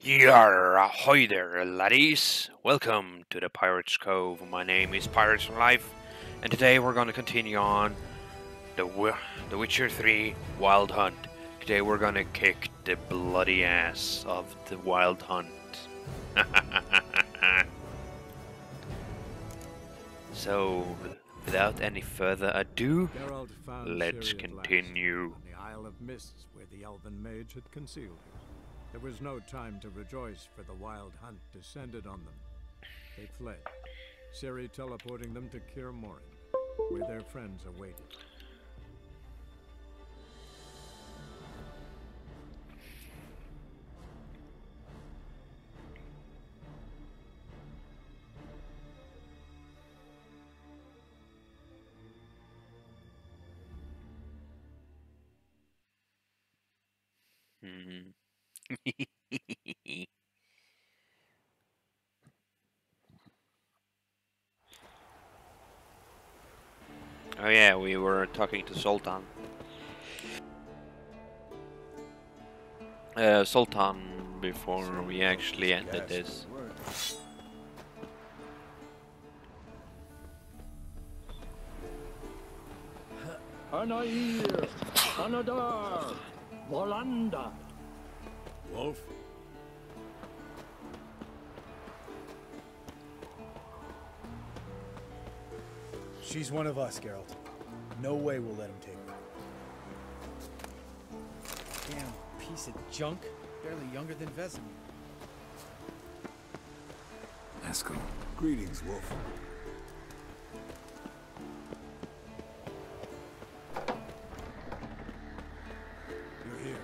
Yar, ahoy there, laddies! Welcome to the Pirates Cove. My name is Pirates for Life, and today we're going to continue on the Witcher 3 Wild Hunt. Today we're going to kick the bloody ass of the Wild Hunt. So, without any further ado, let's continue. On the Isle of Mists, where the Elven Mage had concealed her. There was no time to rejoice, for the Wild Hunt descended on them. They fled, Ciri teleporting them to Kaer Morhen, where their friends awaited. Mhm. Oh yeah, we were talking to Sultan. Sultan before we actually ended this. Anair! Anadar! Volanda! Wolf? She's one of us, Geralt. No way we'll let him take her. Damn piece of junk. Barely younger than Vesemir. Eskel. Greetings, Wolf. You're here.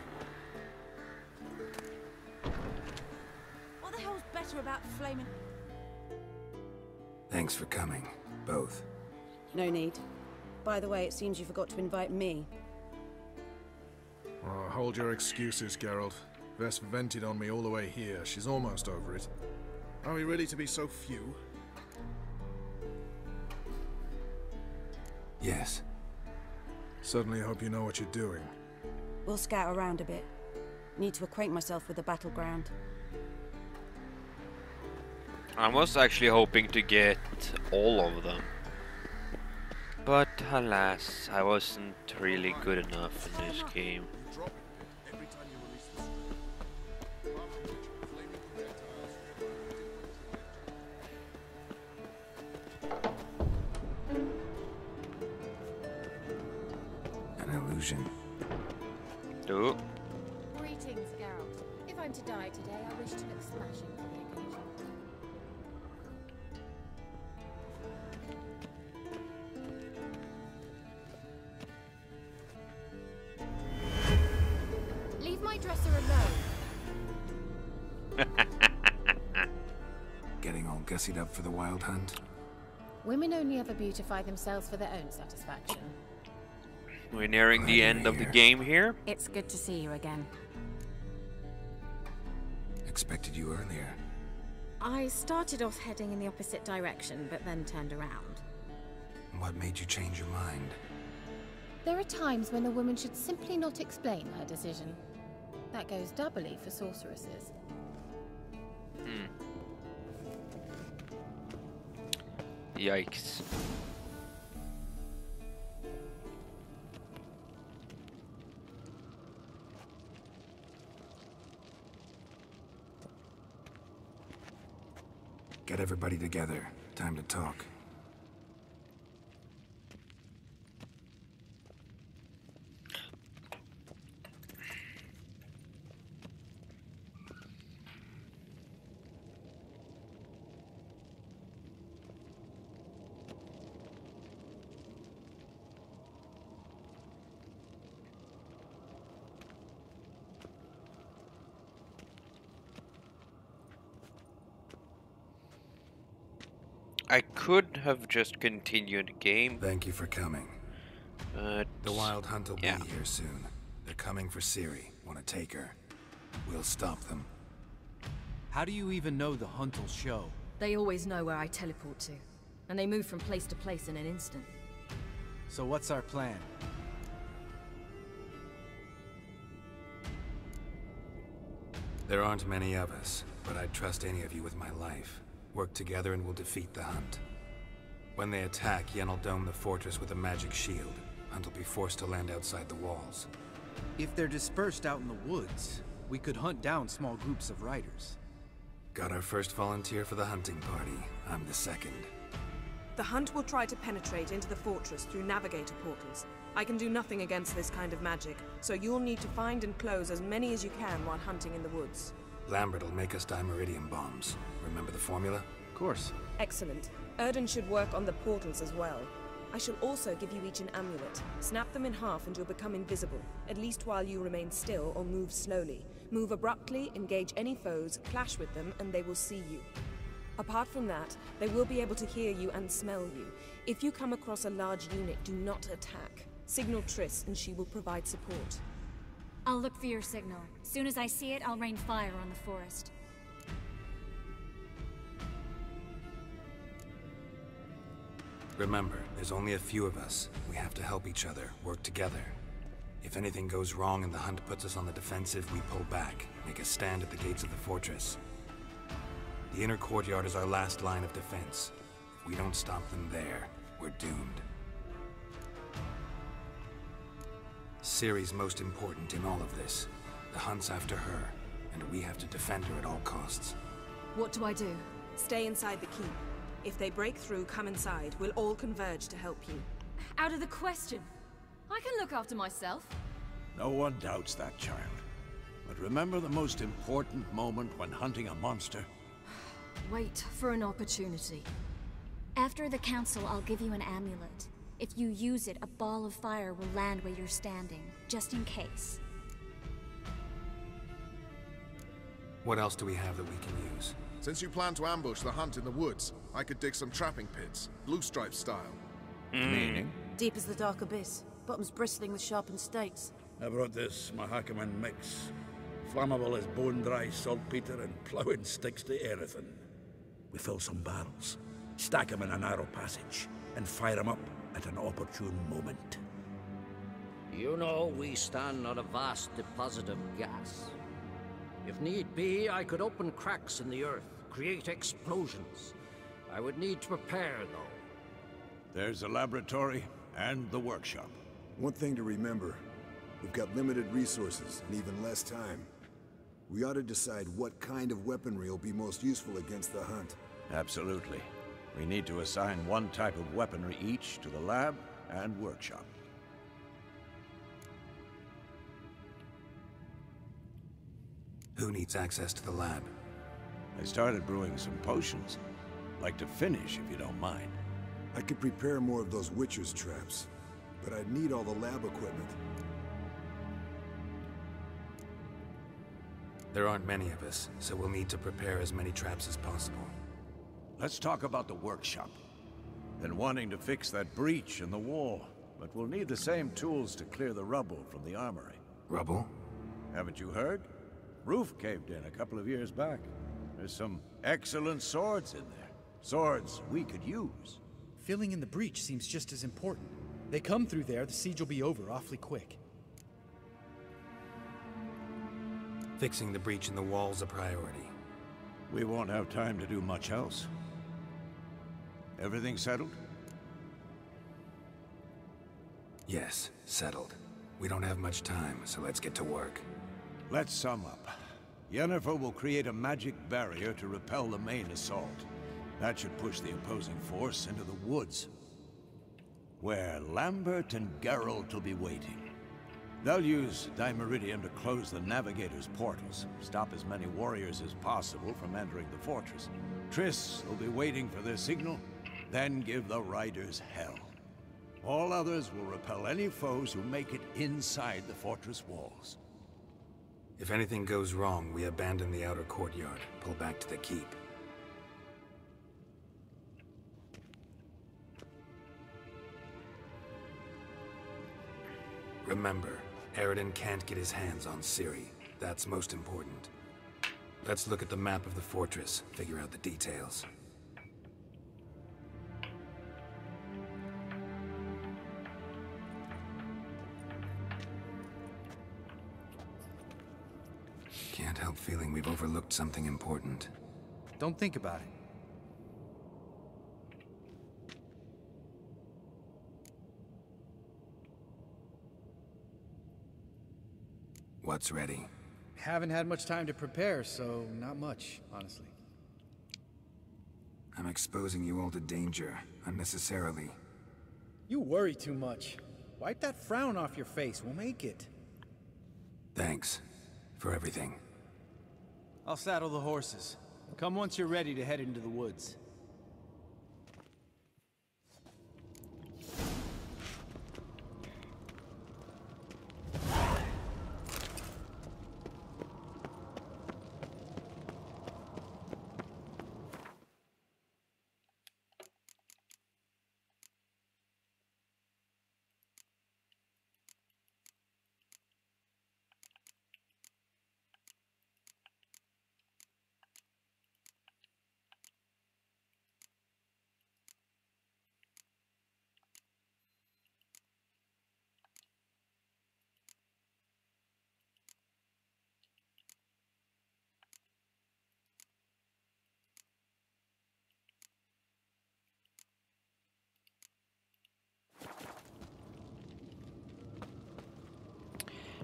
What the hell's better about flaming? Thanks for coming, both. No need. By the way, it seems you forgot to invite me. Oh, hold your excuses, Geralt. Vess vented on me all the way here. She's almost over it. Are we really to be so few? Yes. Certainly hope you know what you're doing. We'll scout around a bit. Need to acquaint myself with the battleground. I was actually hoping to get all of them. But alas, I wasn't really good enough in this game. An illusion. Oh, Greetings, Geralt. If I'm to die today, I wish to look smashing for the occasion. Leave my dresser alone. Getting all gussied up for the Wild Hunt? Women only ever beautify themselves for their own satisfaction. we're nearing the Glad end you're of the here. game here. It's good to see you again. Expected you earlier. I started off heading in the opposite direction, but then turned around. What made you change your mind? There are times when a woman should simply not explain her decision. That goes doubly for sorceresses. Yikes. Get everybody together. Time to talk. I could have just continued the game, Thank you for coming. but The Wild Hunt will yeah. be here soon. They're coming for Ciri. Want to take her. We'll stop them. How do you even know the hunt will show? They always know where I teleport to, and they move from place to place in an instant. So what's our plan? There aren't many of us, but I'd trust any of you with my life. Work together and we'll defeat the Hunt. When they attack, Yen will dome the fortress with a magic shield. Hunt will be forced to land outside the walls. If they're dispersed out in the woods, we could hunt down small groups of riders. Got our first volunteer for the hunting party. I'm the second. The Hunt will try to penetrate into the fortress through navigator portals. I can do nothing against this kind of magic, so you'll need to find and close as many as you can while hunting in the woods. Lambert will make us dimeridium bombs. Remember the formula? Of course. Excellent. Erden should work on the portals as well. I shall also give you each an amulet. Snap them in half and you'll become invisible, at least while you remain still or move slowly. Move abruptly, engage any foes, clash with them, and they will see you. Apart from that, they will be able to hear you and smell you. If you come across a large unit, do not attack. Signal Triss and she will provide support. I'll look for your signal. Soon as I see it, I'll rain fire on the forest. Remember, there's only a few of us. We have to help each other, work together. If anything goes wrong and the Hunt puts us on the defensive, we pull back, make a stand at the gates of the fortress. The inner courtyard is our last line of defense. If we don't stop them there, we're doomed. Ciri's most important in all of this. The Hunt's after her, and we have to defend her at all costs. What do I do? Stay inside the keep. If they break through, come inside. We'll all converge to help you. Out of the question. I can look after myself. No one doubts that, child. But remember the most important moment when hunting a monster? Wait for an opportunity. After the council, I'll give you an amulet. If you use it, a ball of fire will land where you're standing, just in case. What else do we have that we can use? Since you plan to ambush the Hunt in the woods, I could dig some trapping pits, blue stripe style. Meaning? Deep as the dark abyss, bottoms bristling with sharpened stakes. I brought this Mahakaman mix. Flammable as bone-dry saltpeter and ploughing sticks to anything. We fill some barrels, stack them in a narrow passage, and fire them up at an opportune moment. You know, we stand on a vast deposit of gas. If need be, I could open cracks in the earth, create explosions. I would need to prepare, though. There's the laboratory and the workshop. One thing to remember, we've got limited resources and even less time. We ought to decide what kind of weaponry will be most useful against the Hunt. Absolutely. We need to assign one type of weaponry each to the lab and workshop. Who needs access to the lab? I started brewing some potions. Like to finish, if you don't mind. I could prepare more of those Witcher's traps, but I'd need all the lab equipment. There aren't many of us, so we'll need to prepare as many traps as possible. Let's talk about the workshop. Been wanting to fix that breach in the wall, but we'll need the same tools to clear the rubble from the armory. Rubble? Haven't you heard? Roof caved in a couple of years back. There's some excellent swords in there. Swords we could use. Filling in the breach seems just as important. They come through there, the siege will be over awfully quick. Fixing the breach in the wall's a priority. We won't have time to do much else. Everything settled? Yes, settled. We don't have much time, so let's get to work. Let's sum up. Yennefer will create a magic barrier to repel the main assault. That should push the opposing force into the woods, where Lambert and Geralt will be waiting. They'll use Dimeridium to close the Navigator's portals, stop as many warriors as possible from entering the fortress. Triss will be waiting for their signal, then give the riders hell. All others will repel any foes who make it inside the fortress walls. If anything goes wrong, we abandon the outer courtyard, pull back to the keep. Remember, Eridan can't get his hands on Ciri. That's most important. Let's look at the map of the fortress, figure out the details. can't help feeling we've overlooked something important. Don't think about it. What's ready? Haven't had much time to prepare, so not much, honestly. I'm exposing you all to danger, unnecessarily. You worry too much. Wipe that frown off your face, we'll make it. Thanks for everything. I'll saddle the horses. Come once you're ready to head into the woods.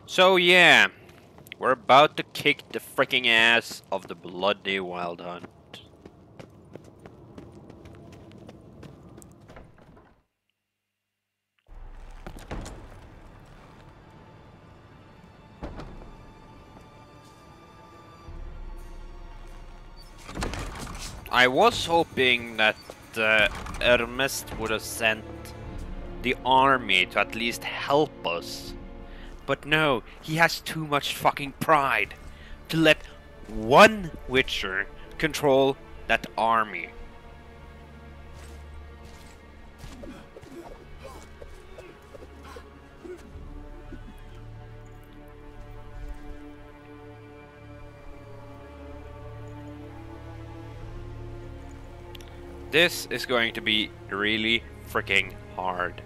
So yeah, we're about to kick the freaking ass of the bloody Wild Hunt. I was hoping that Ernest would have sent the army to at least help us. But no, he has too much fucking pride to let one Witcher control that army. This is going to be really freaking hard.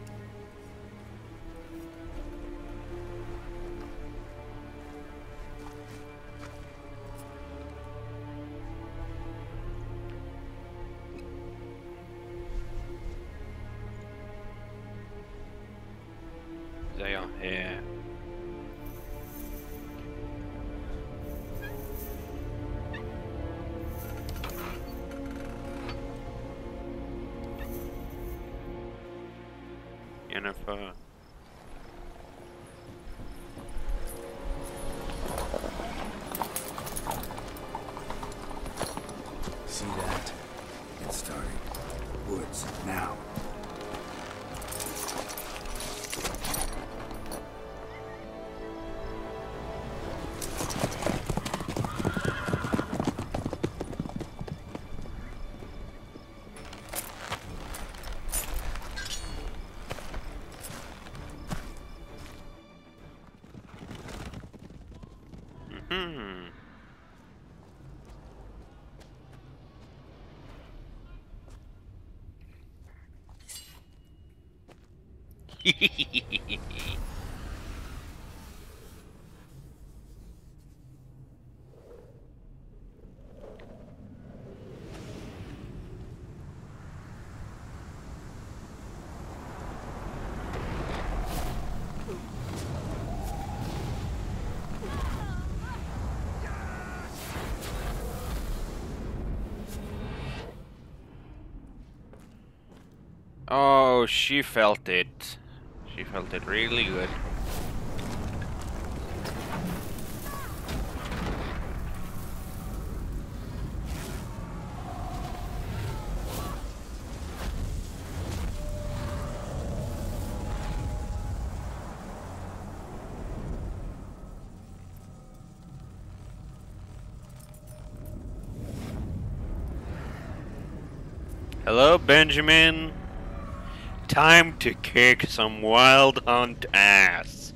They are here. Jennifer. See that? Get started. Woods, now. Oh, she felt it. She felt it really good. Hello, Benjamin. Time to kick some Wild Hunt ass.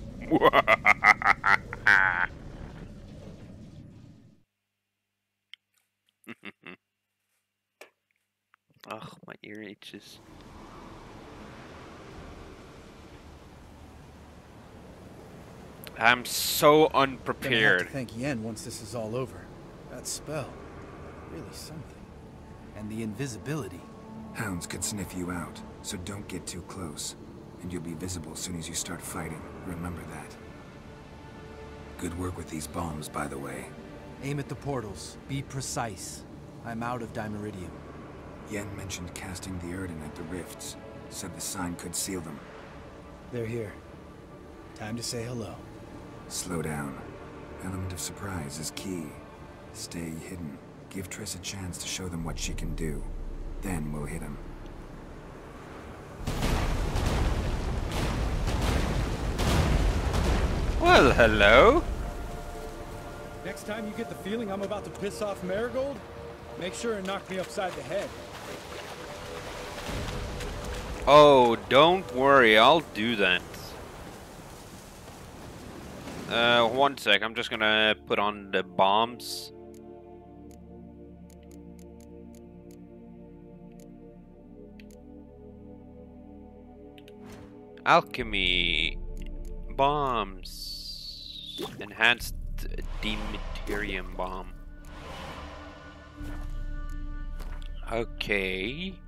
Ugh, my ear itches. I'm so Gonna have unprepared. to thank Yen once this is all over. That spell, really something. And the invisibility. Hounds could sniff you out, so don't get too close. And you'll be visible as soon as you start fighting. Remember that. Good work with these bombs, by the way. Aim at the portals. Be precise. I'm out of Dimeridium. Yen mentioned casting the Erden at the rifts. Said the sign could seal them. They're here. Time to say hello. Slow down. Element of surprise is key. Stay hidden. Give Triss a chance to show them what she can do. Then we'll hit him. Well, hello. Next time you get the feeling I'm about to piss off Marigold, make sure and knock me upside the head. Oh, don't worry, I'll do that. One sec, I'm just gonna put on the bombs. Alchemy. Bombs. Enhanced Demeterium bomb. Okay.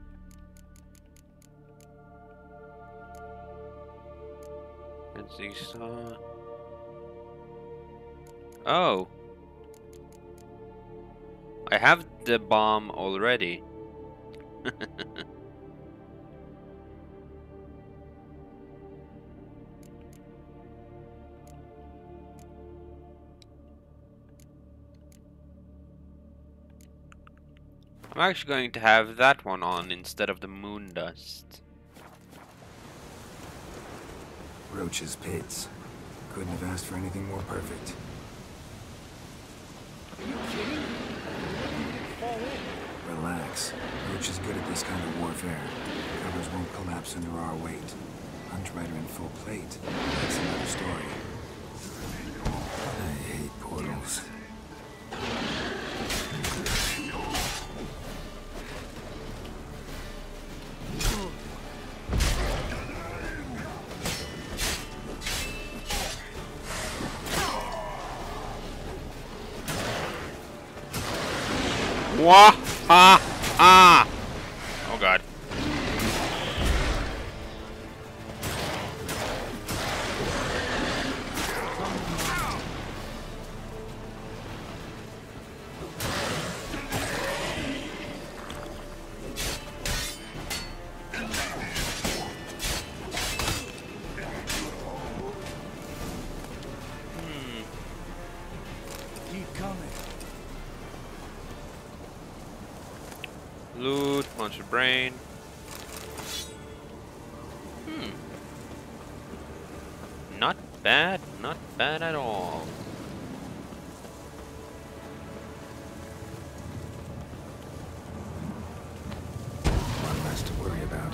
Let's see. Oh. I have the bomb already. I'm actually going to have that one on instead of the moon dust. Roach's pits. Couldn't have asked for anything more perfect. Are you kidding? Fall in. Relax. Roach is good at this kind of warfare. Covers won't collapse under our weight. Hunt Rider in full plate. That's another story. I hate portals. Wah ha ah! Oh god. Keep coming. Loot, monster brain. Not bad at all. One less to worry about.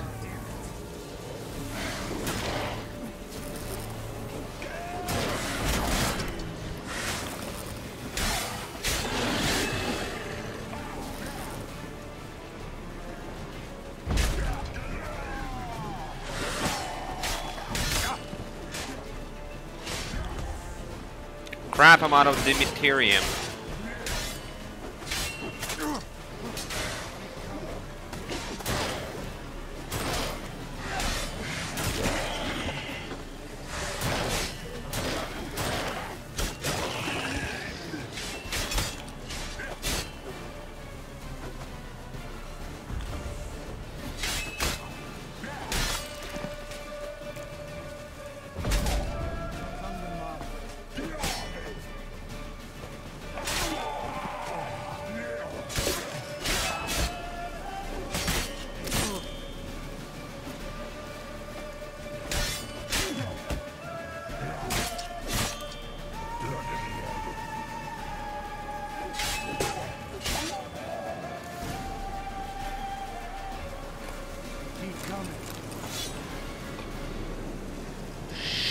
Crap, I'm out of Demeterium.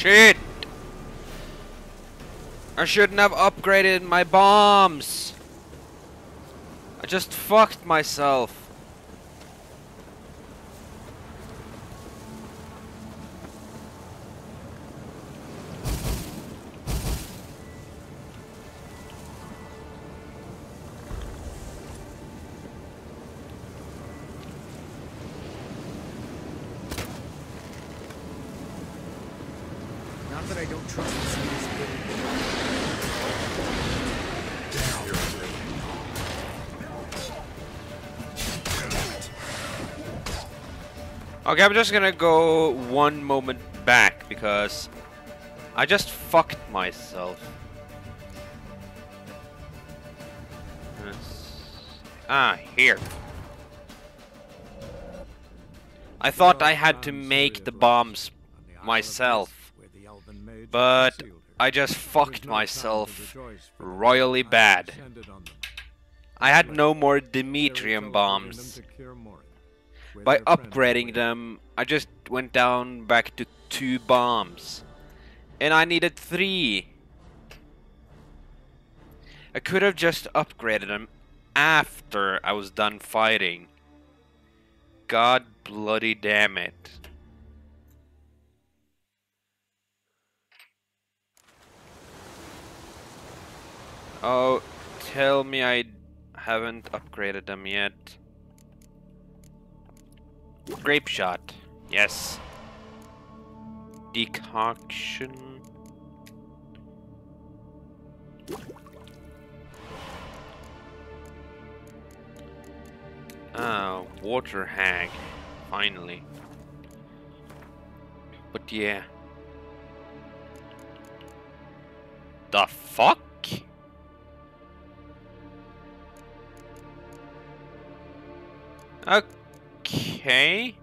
Shit! I shouldn't have upgraded my bombs. I just fucked myself. I don't trust this in this Okay, I'm just gonna go one moment back because I just fucked myself. Here. I thought I had to make the bombs myself, but I just fucked myself royally bad. I had no more Demetrium bombs. By upgrading them, I just went down back to 2 bombs. And I needed 3. I could have just upgraded them after I was done fighting. God bloody damn it. Oh, tell me I haven't upgraded them yet. Grape shot. Yes. Decoction. Ah, water hag. Finally. But yeah. The fuck? Okay.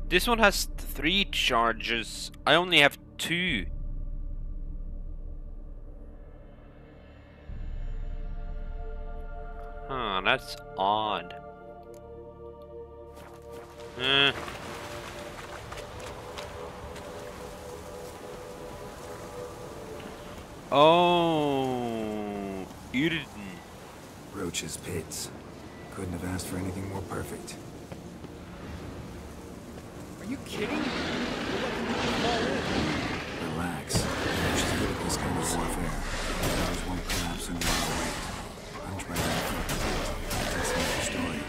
This one has 3 charges. I only have 2. Huh, that's odd. Oh, you didn't. Roach's pits. Couldn't have asked for anything more perfect. Are you kidding? Relax. She's good at this kind of warfare. Ours won't collapse in one way. Punch right out from the pit. That's another story.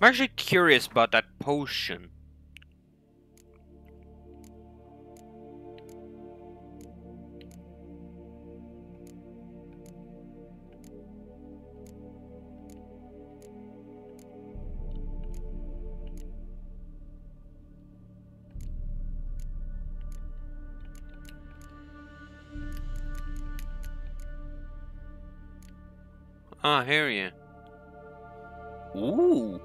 I'm actually curious about that potion. Ah, here you. Ooh.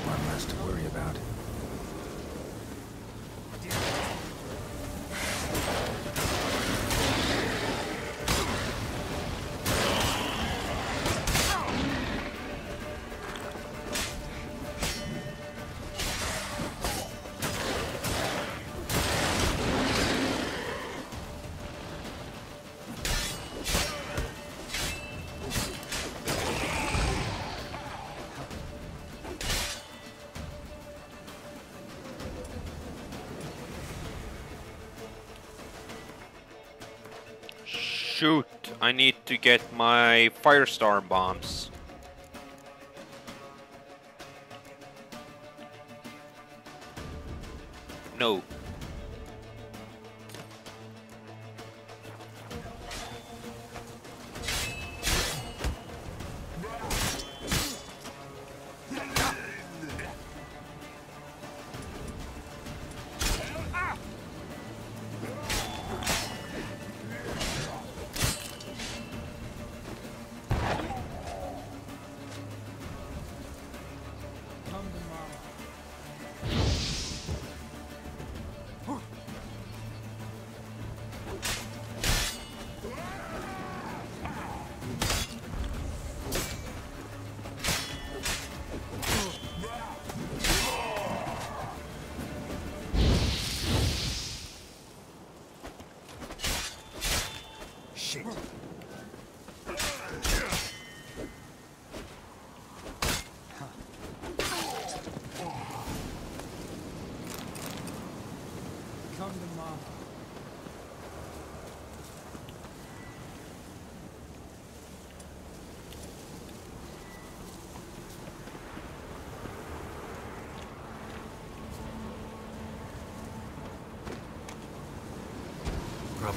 One less to worry about. Shoot, I need to get my Firestar bombs. No.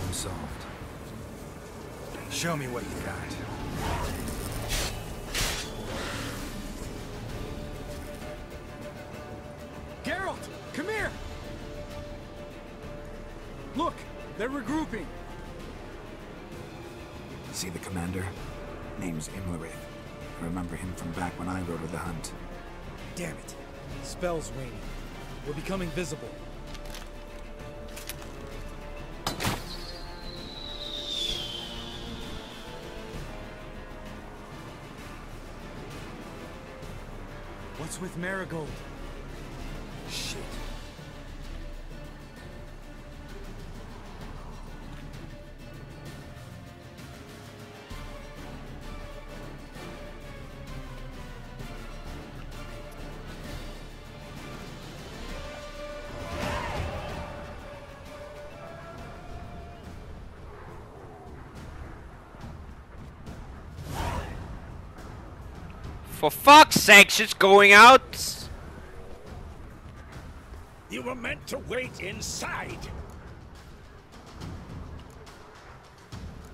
problem solved. Show me what you got. Geralt, come here! Look, they're regrouping. See the commander? Name's Imlerith. I remember him from back when I rode with the Hunt. Damn it. Spell's waning. We're becoming visible. What's with Marigold? Shit. For fuck's sake, she's going out! You were meant to wait inside.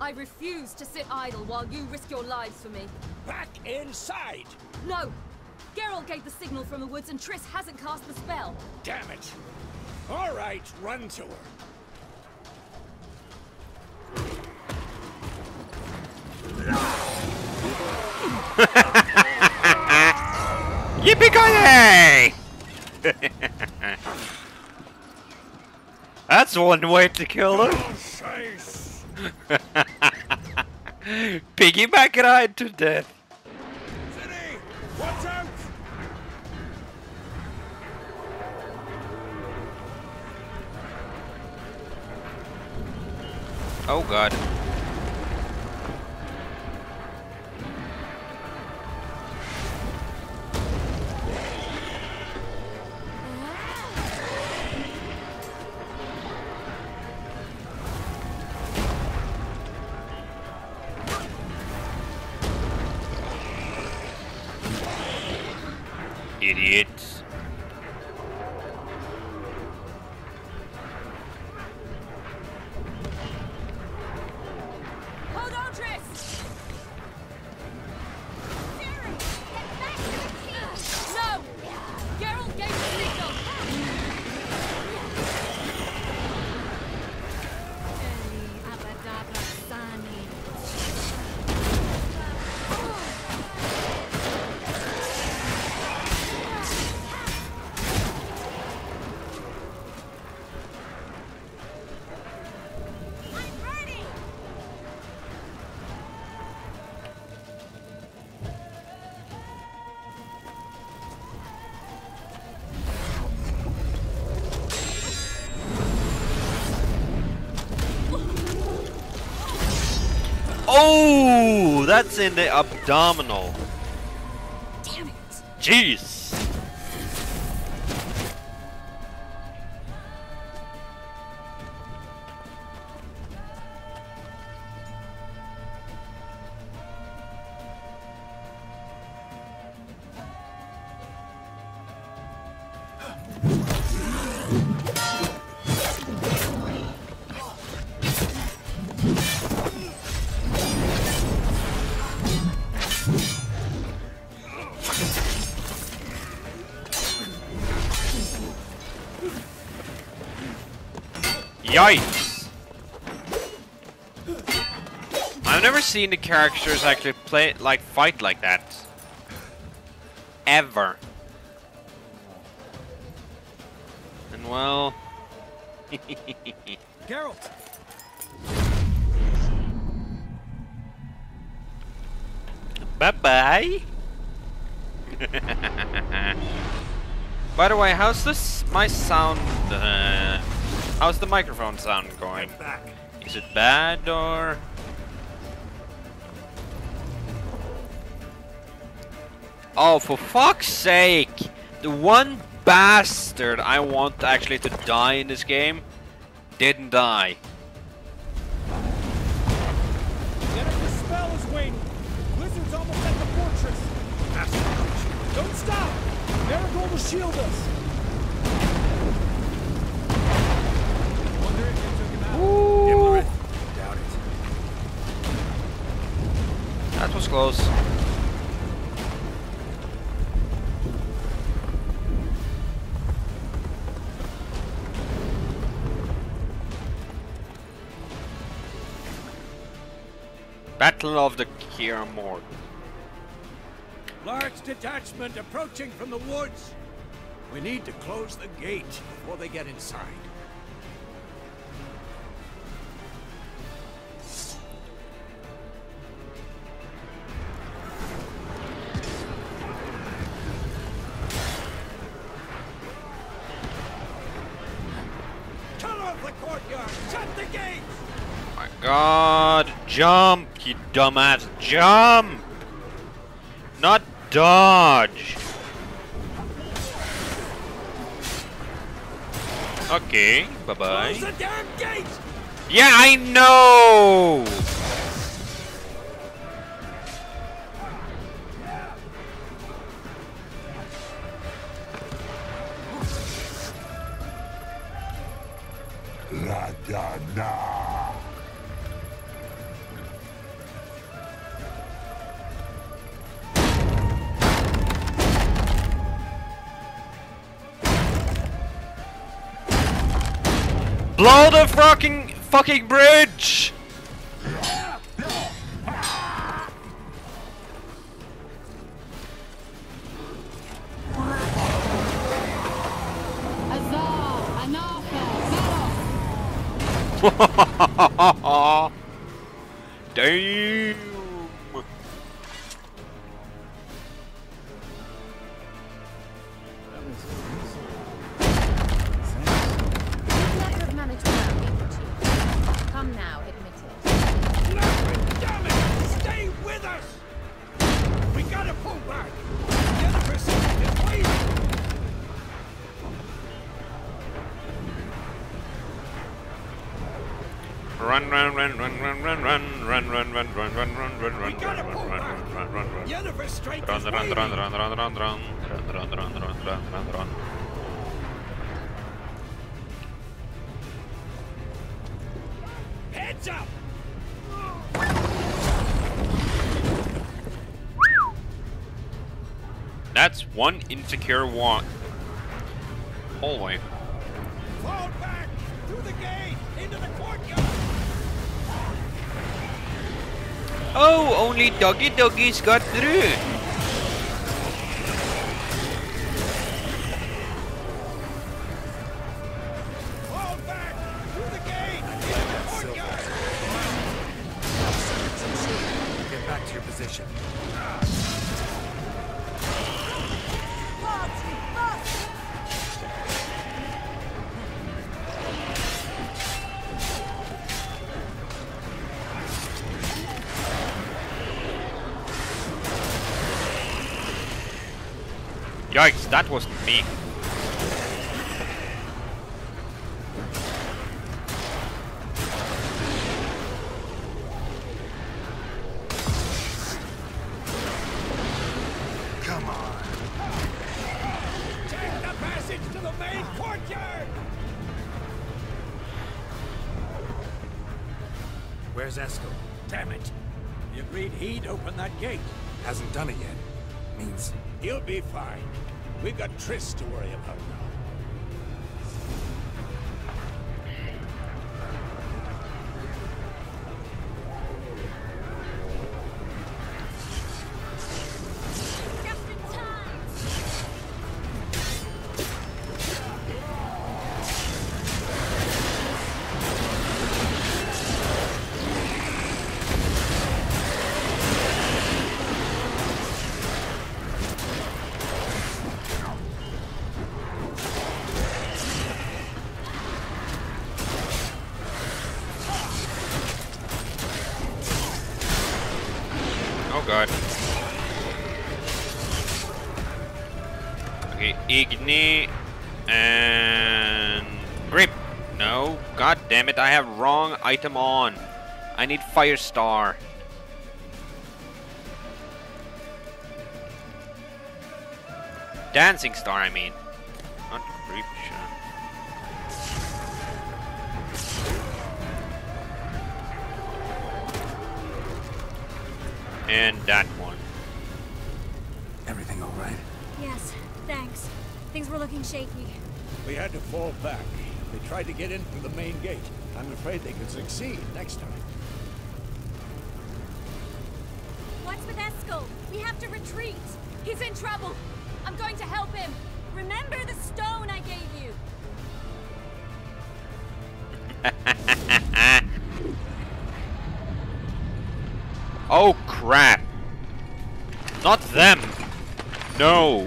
I refuse to sit idle while you risk your lives for me. Back inside! No! Geralt gave the signal from the woods and Triss hasn't cast the spell. Damn it! All right, run to her. Yippee-ki-yay! That's one way to kill her. Piggyback ride to death. City, watch out! Oh god. Idiots. Hold on, Triss! Ciri, get back to the king! No! Geralt gave the signal! Oh, that's in the abdominal. Damn it! Jeez. Yikes! I've never seen the characters actually fight like that. Ever. And well... Geralt! Bye-bye! By the way, how's this, my sound, how's the microphone sound going? Is it bad or? Oh, for fuck's sake! The one bastard I want actually to die in this game didn't die. The spell is waning. Blizzard's almost at the fortress. Don't stop! Marigold will shield us. Wonder if you took him out. close. Battle of the Kaer Morhen. Large detachment approaching from the woods. We need to close the gate before they get inside. Cut off the courtyard! Shut the gate! My God! Jump, you dumbass! Jump! Not dodge! Okay, bye-bye. Close the damn gate! Yeah, I know! La da da. Blow the fucking bridge! Damn! Come now, admit it. Damn it! Stay with us! We gotta pull back! Jennifer is waiting! Run, run, run, run, run, run, run, run, run, run, run, run, run, run, run, run, run, run, run. Jennifer's strength Run, is run, waiting! run, run, run, run, run, run, run, run, run, run, run, run. Heads up! That's one insecure hallway. Fall back! Through the gate! Into the courtyard! Oh, only doggies got through. Fall back! Through the gate! Into the courtyard! Get back to your position. Yikes, that wasn't me. Come on! Take the passage to the main courtyard! Where's Eskel? Damn it! He agreed he'd open that gate. Hasn't done it yet. Means He'll be fine. We've got Triss to worry about now. Oh god. Okay, Igni and Grip. No, god damn it, I have wrong item on. I need Firestar. Dancing Star, I mean. Not Grip. And that. Everything all right? Yes, thanks. Things were looking shaky. We had to fall back. They tried to get in through the main gate. I'm afraid they could succeed next time. What's with Eskel? We have to retreat. He's in trouble. I'm going to help him. Remember the stone I gave you. Oh crap! Not them! No!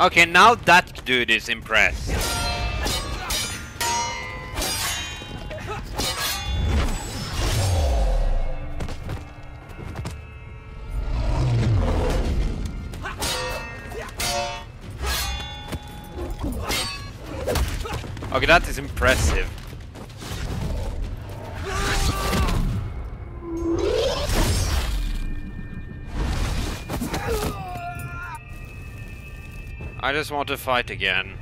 Okay, now that dude is impressed. Okay, that is impressive. I just want to fight again.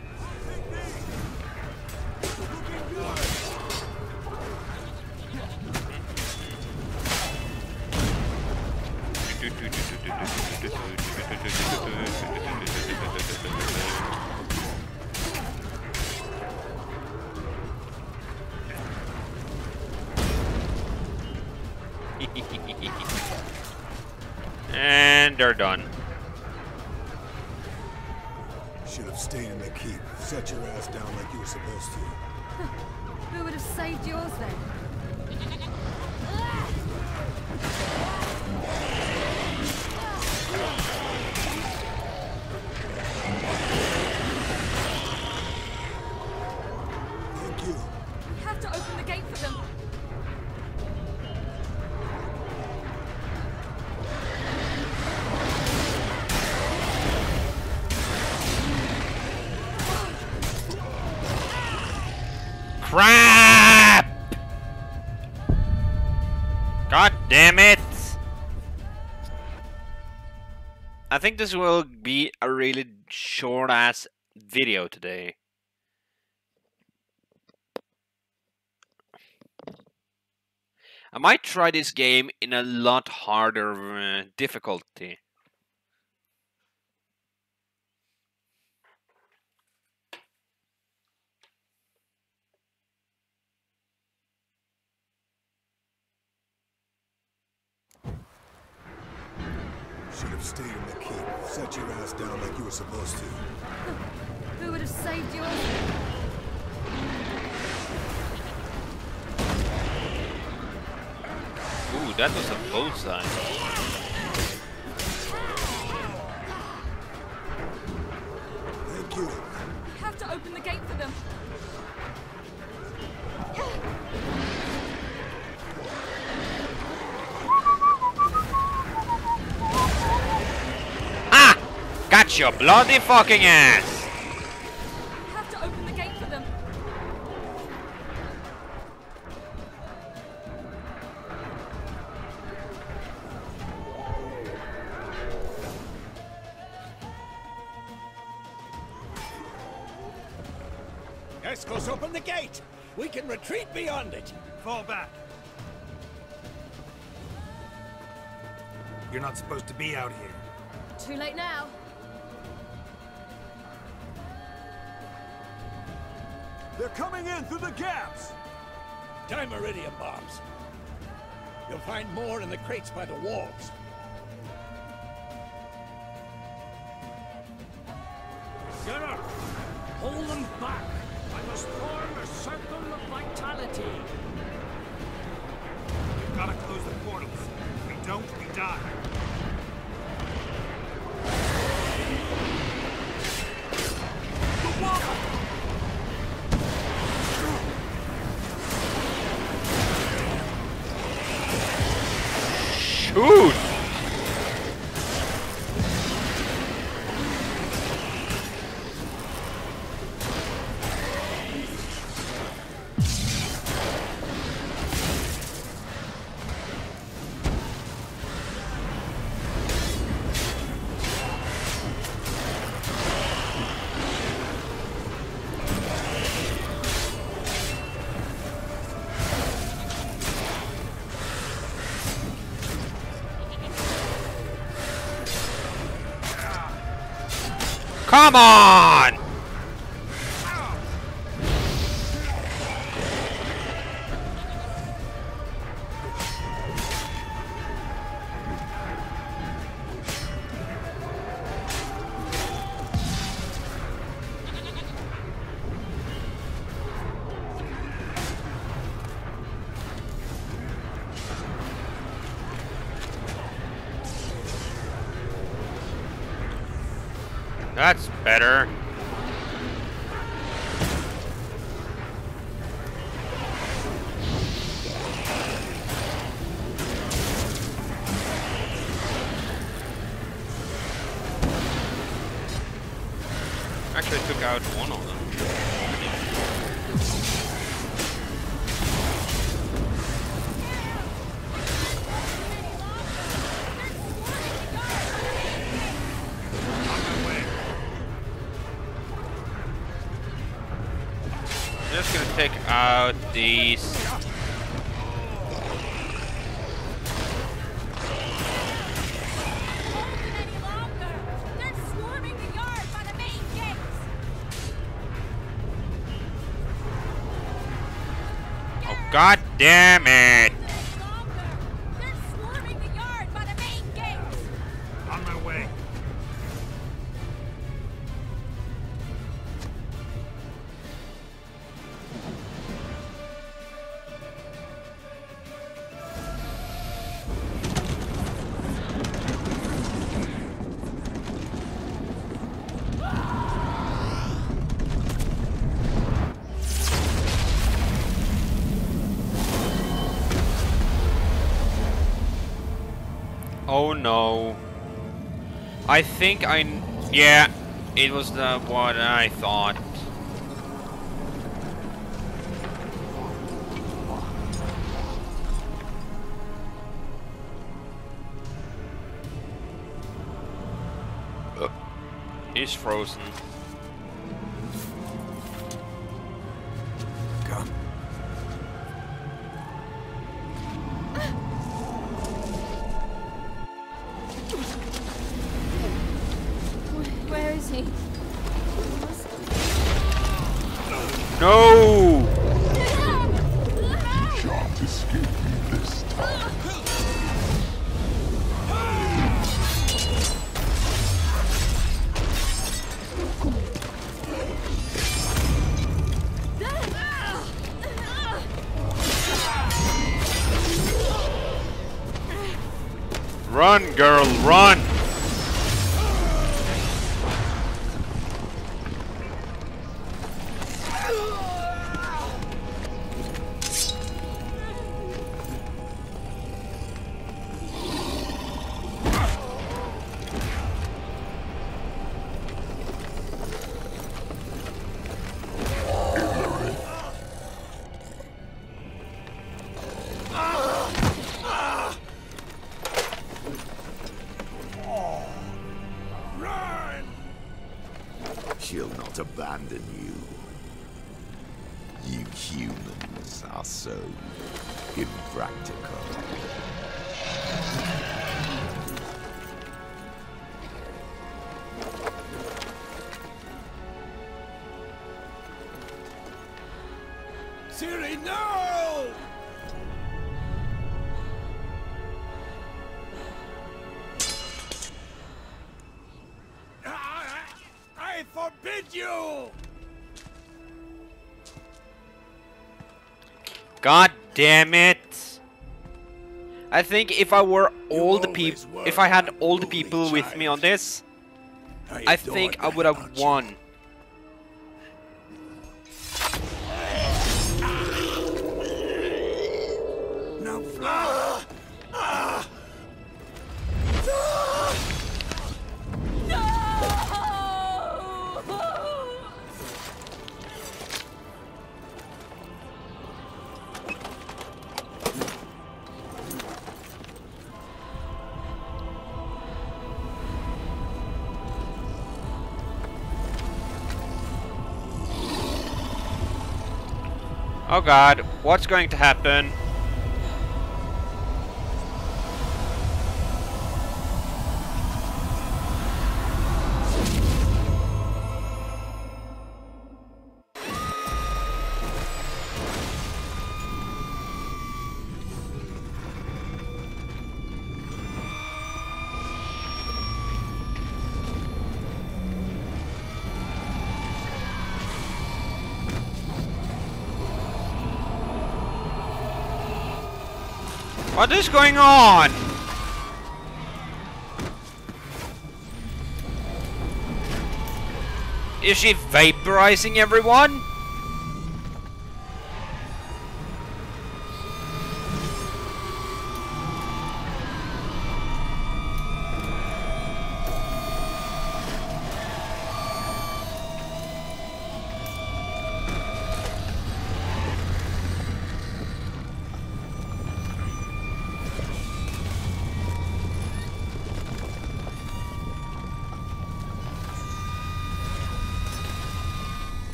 And they're done. Should have stayed in the keep. Set your ass down like you were supposed to. Who would have saved yours then? Thank you. We have to open the gate for them. Crap! God damn it! I think this will be a really short ass video today. I might try this game in a lot harder difficulty. Should have stayed in the keep. Set your ass down like you were supposed to. Who would have saved yours? Ooh, that was a bullseye. Thank you. We have to open the gate for them. Ah! Got your bloody fucking ass! We have to open the gate for them. Eskel's open the gate! We can retreat beyond it! Fall back. You're not supposed to be out here. Too late now. They're coming in through the gaps! Time Meridian bombs. You'll find more in the crates by the walls. General, hold them back. I must form a circle of vitality. We've got to close the portals. If we don't, we die. The wall! Ooh! Come on! That's better. Actually took out one of them. Just gonna take out these. Oh, God damn it! On my way. Oh no. I think yeah, it was the what I thought. He's frozen. Come. Where is he? No! Shan't escape me this time. Run, girl, run! She'll not abandon you. You humans are so impractical. Ciri, no! I forbid you! God damn it! I think if I were all the people, if I had all the people with me on this, I think I would have won. Oh god, what's going to happen? What is going on? Is she vaporizing everyone?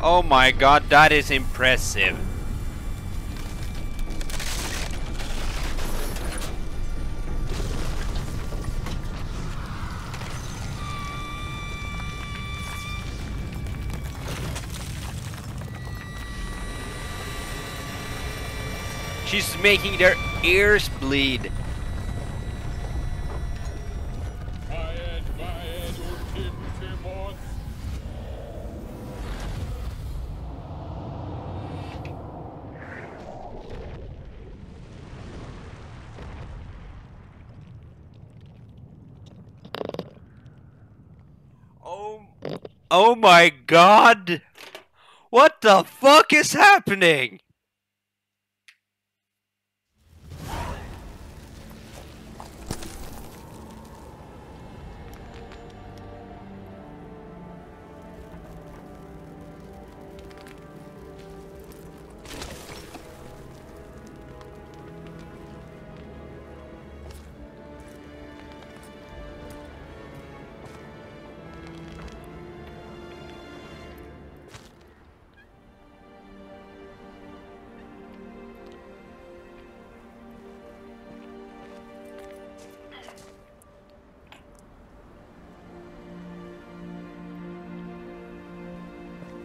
Oh my god, that is impressive. She's making their ears bleed. Oh my god! What the fuck is happening?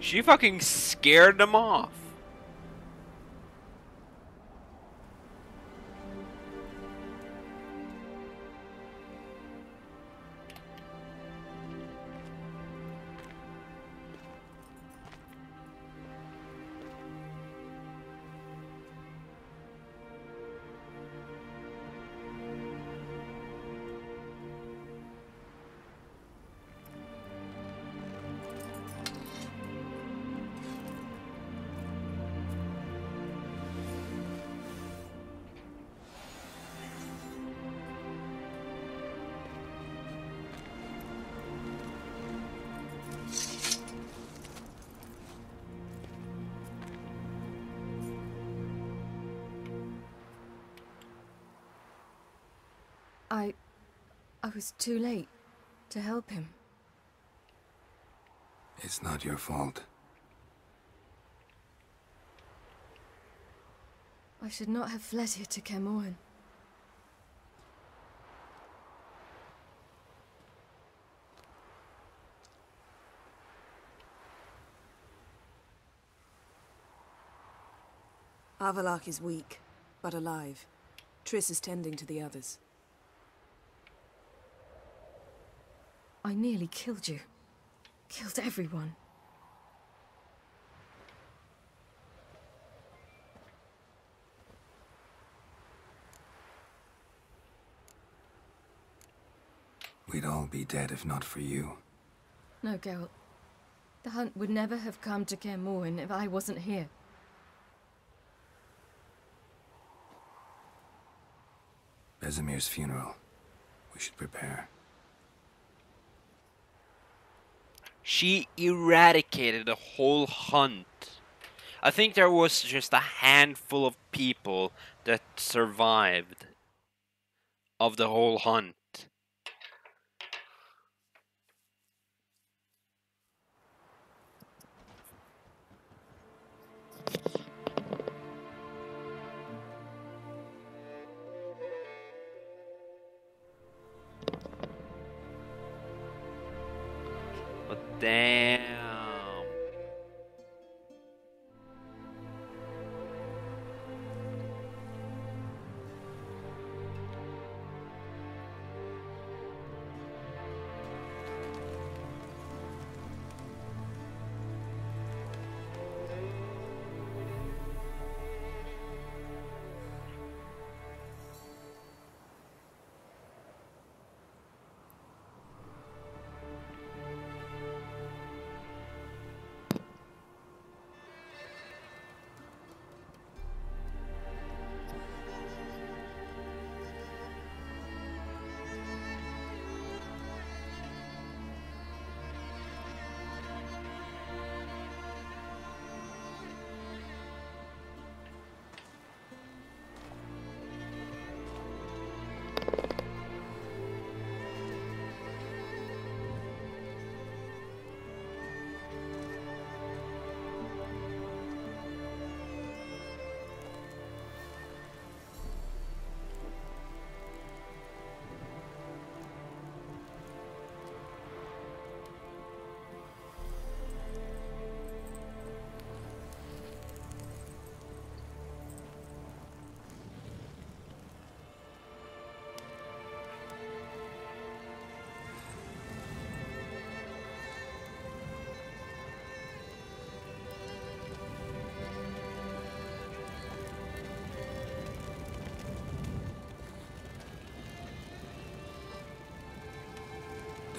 She fucking scared them off. I was too late to help him. It's not your fault. I should not have fled here to Kaer Morhen. Avallac'h is weak, but alive. Triss is tending to the others. I nearly killed you. Killed everyone. We'd all be dead if not for you. No, Geralt. The hunt would never have come to Kaer Morhen if I wasn't here. Vesemir's funeral. We should prepare. She eradicated the whole hunt. I think there was just a handful of people that survived of the whole hunt. Damn.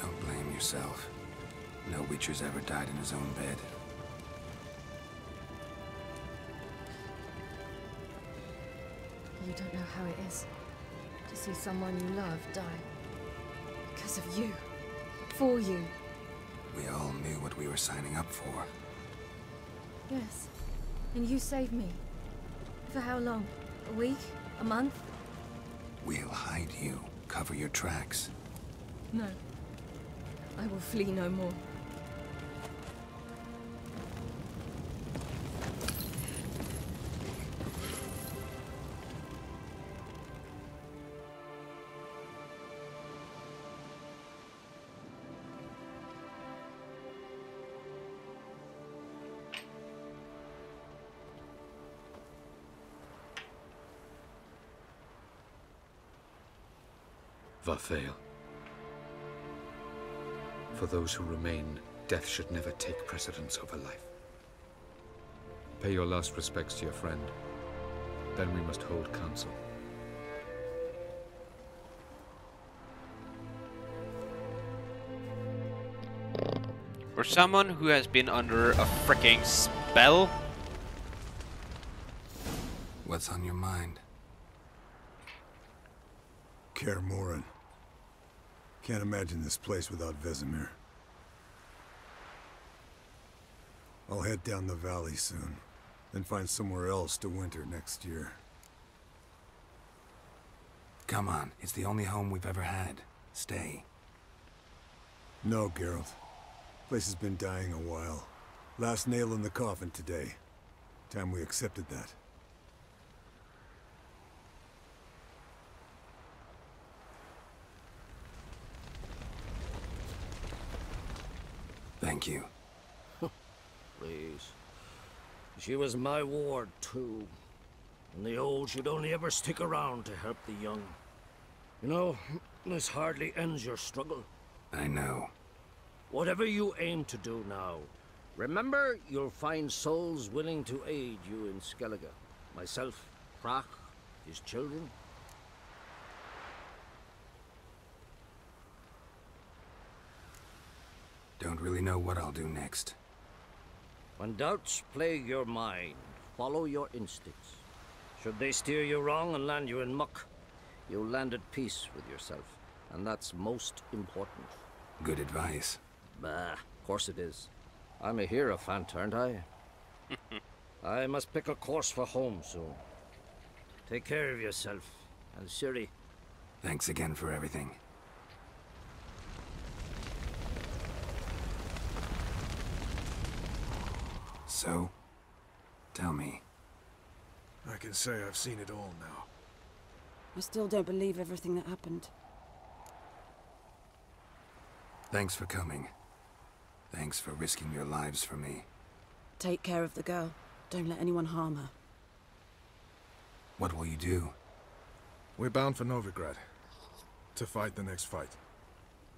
Don't blame yourself. No Witcher's ever died in his own bed. You don't know how it is to see someone you love die. Because of you. For you. We all knew what we were signing up for. Yes. And you saved me. For how long? A week? A month? We'll hide you. Cover your tracks. No. I will flee no more. Vathael. For those who remain, death should never take precedence over life. Pay your last respects to your friend. Then we must hold council. For someone who has been under a freaking spell? What's on your mind? Kaer Morhen. Can't imagine this place without Vesemir. I'll head down the valley soon, then find somewhere else to winter next year. Come on, it's the only home we've ever had. Stay. No, Geralt. Place has been dying a while. Last nail in the coffin today. Time we accepted that. Thank you. Please. She was my ward, too. And the old should only ever stick around to help the young. You know, this hardly ends your struggle. I know. Whatever you aim to do now, remember you'll find souls willing to aid you in Skellige. Myself, Crach, his children. Don't really know what I'll do next. When doubts plague your mind, follow your instincts. Should they steer you wrong and land you in muck, you'll land at peace with yourself. And that's most important. Good advice. Bah, of course it is. I'm a hierophant, aren't I? I must pick a course for home soon. Take care of yourself, and Ciri. Thanks again for everything. So, tell me. I can say I've seen it all now. I still don't believe everything that happened. Thanks for coming. Thanks for risking your lives for me. Take care of the girl. Don't let anyone harm her. What will you do? We're bound for Novigrad. To fight the next fight.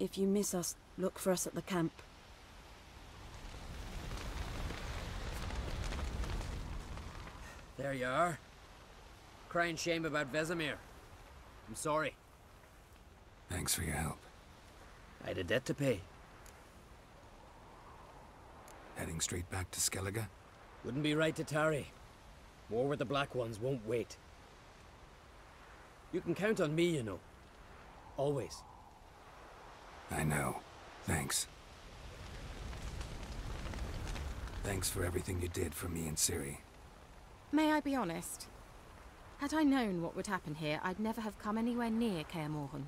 If you miss us, look for us at the camp. There you are. Crying shame about Vesemir. I'm sorry. Thanks for your help. I had a debt to pay. Heading straight back to Skellige? Wouldn't be right to tarry. War with the Black Ones won't wait. You can count on me, you know. Always. I know. Thanks. Thanks for everything you did for me and Ciri. May I be honest? Had I known what would happen here, I'd never have come anywhere near Kaer Morhen.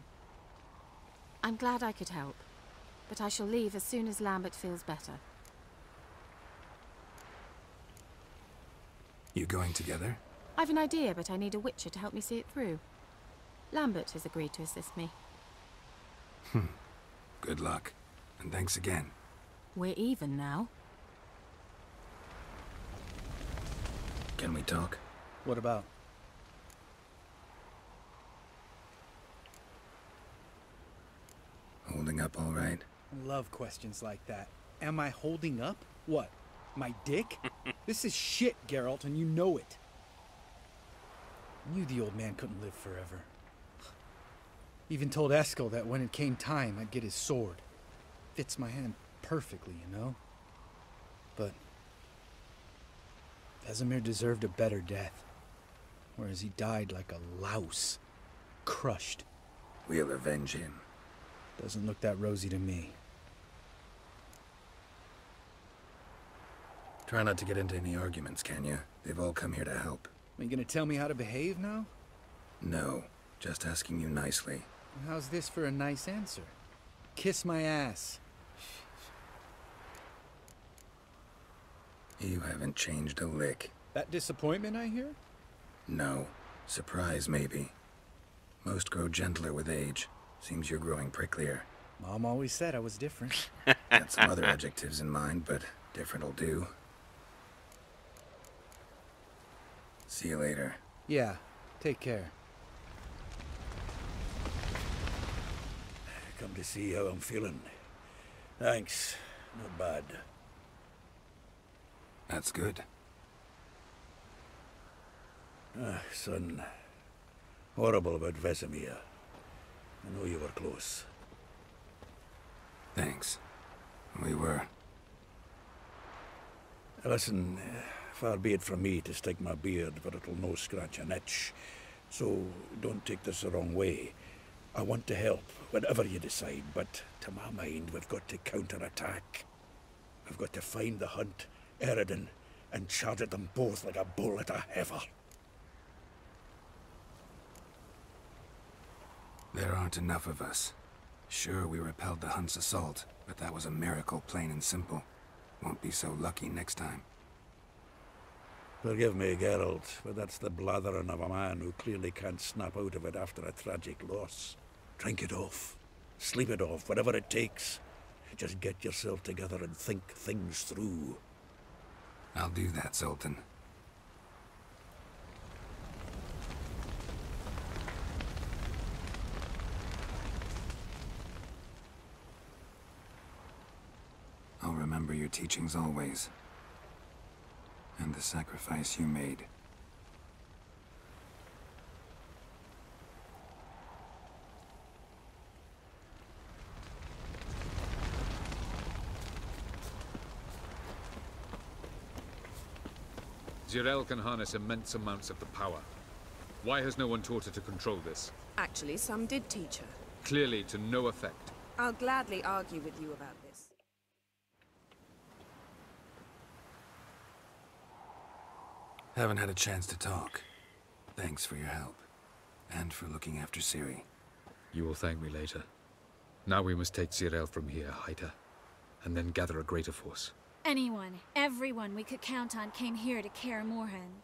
I'm glad I could help, but I shall leave as soon as Lambert feels better. You going together? I've an idea, but I need a Witcher to help me see it through. Lambert has agreed to assist me. Good luck, and thanks again. We're even now. Can we talk? What about? Holding up all right? I love questions like that. Am I holding up? What? My dick? This is shit, Geralt, and you know it. I knew the old man couldn't live forever. Even told Eskel that when it came time, I'd get his sword. Fits my hand perfectly, you know? But Vesemir deserved a better death. Whereas he died like a louse. Crushed. We'll avenge him. Doesn't look that rosy to me. Try not to get into any arguments, can you? They've all come here to help. Are you gonna tell me how to behave now? No, just asking you nicely. How's this for a nice answer? Kiss my ass. You haven't changed a lick. That disappointment I hear? No. Surprise, maybe. Most grow gentler with age. Seems you're growing pricklier. Mom always said I was different. Got some other adjectives in mind, but different'll do. See you later. Yeah, take care. Come to see how I'm feeling. Thanks. Not bad. That's good. Son. Horrible about Vesemir. I know you were close. Thanks. We were. Listen, far be it from me to stick my beard, but it'll no scratch an itch. So don't take this the wrong way. I want to help, whatever you decide, but to my mind, we've got to counterattack. We've got to find the Hunt, Eredin, and charge at them both like a bull at a heifer. There aren't enough of us. Sure, we repelled the Hunt's assault, but that was a miracle, plain and simple. Won't be so lucky next time. Forgive me, Geralt, but that's the blathering of a man who clearly can't snap out of it after a tragic loss. Drink it off. Sleep it off, whatever it takes. Just get yourself together and think things through. I'll do that, Zoltan. I'll remember your teachings always. And the sacrifice you made. Zirael can harness immense amounts of the power. Why has no one taught her to control this? Actually, some did teach her. Clearly to no effect. I'll gladly argue with you about this. Haven't had a chance to talk. Thanks for your help. And for looking after Ciri. You will thank me later. Now we must take Zirael from here, hide her, and then gather a greater force. Anyone, everyone we could count on came here to Kaer Morhen.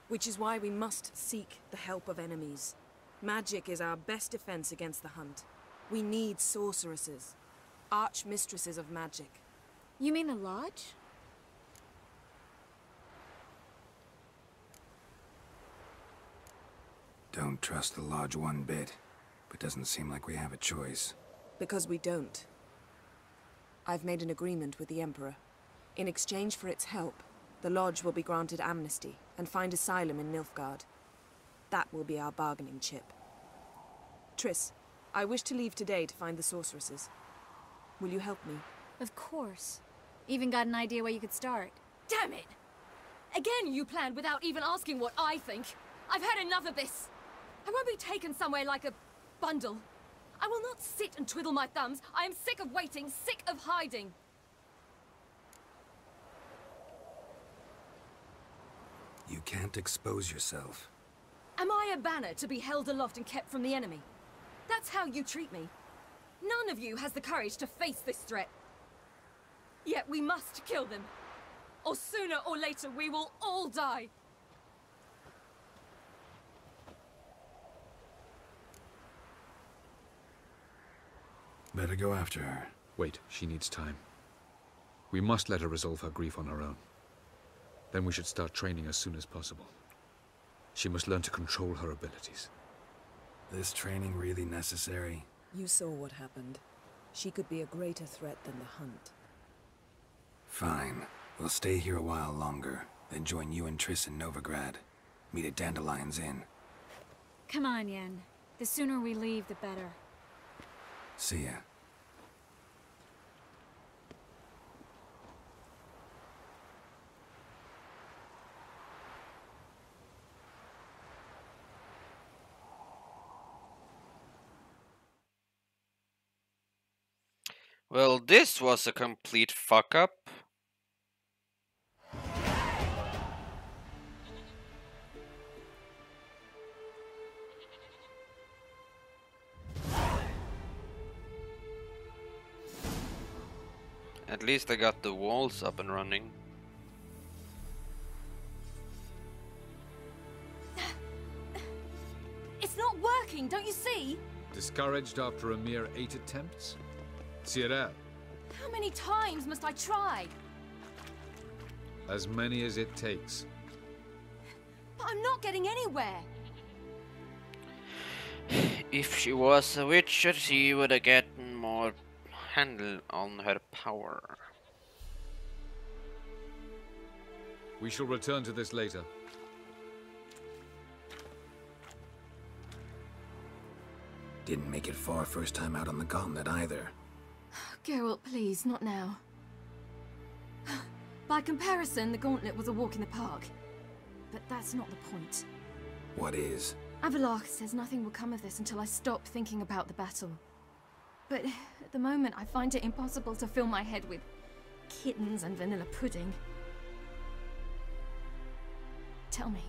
Which is why we must seek the help of enemies. Magic is our best defense against the Hunt. We need sorceresses, archmistresses of magic. You mean the lodge? Don't trust the Lodge one bit, but doesn't seem like we have a choice. Because we don't. I've made an agreement with the Emperor. In exchange for its help, the Lodge will be granted amnesty and find asylum in Nilfgaard. That will be our bargaining chip. Triss, I wish to leave today to find the sorceresses. Will you help me? Of course. Even got an idea where you could start. Damn it! Again you planned without even asking what I think. I've had enough of this. I won't be taken somewhere like a bundle. I will not sit and twiddle my thumbs. I am sick of waiting, sick of hiding. You can't expose yourself. Am I a banner to be held aloft and kept from the enemy? That's how you treat me. None of you has the courage to face this threat. Yet we must kill them. Or sooner or later we will all die. Better go after her. Wait, she needs time. We must let her resolve her grief on her own. Then we should start training as soon as possible. She must learn to control her abilities. This training really necessary? You saw what happened. She could be a greater threat than the Hunt. Fine. We'll stay here a while longer, then join you and Triss in Novigrad. Meet at Dandelion's Inn. Come on, Yen. The sooner we leave, the better. See ya. Well, this was a complete fuck up. At least I got the walls up and running. It's not working, don't you see? Discouraged after a mere 8 attempts? Cyril, How many times must I try? as many as it takes. But I'm not getting anywhere. If she was a witcher, she would have gotten more handle on her power. We shall return to this later. Didn't make it far first time out on the gauntlet either. Geralt, please, not now. By comparison, the gauntlet was a walk in the park. But that's not the point. What is? Avallac'h says nothing will come of this until I stop thinking about the battle. But at the moment, I find it impossible to fill my head with kittens and vanilla pudding. Tell me,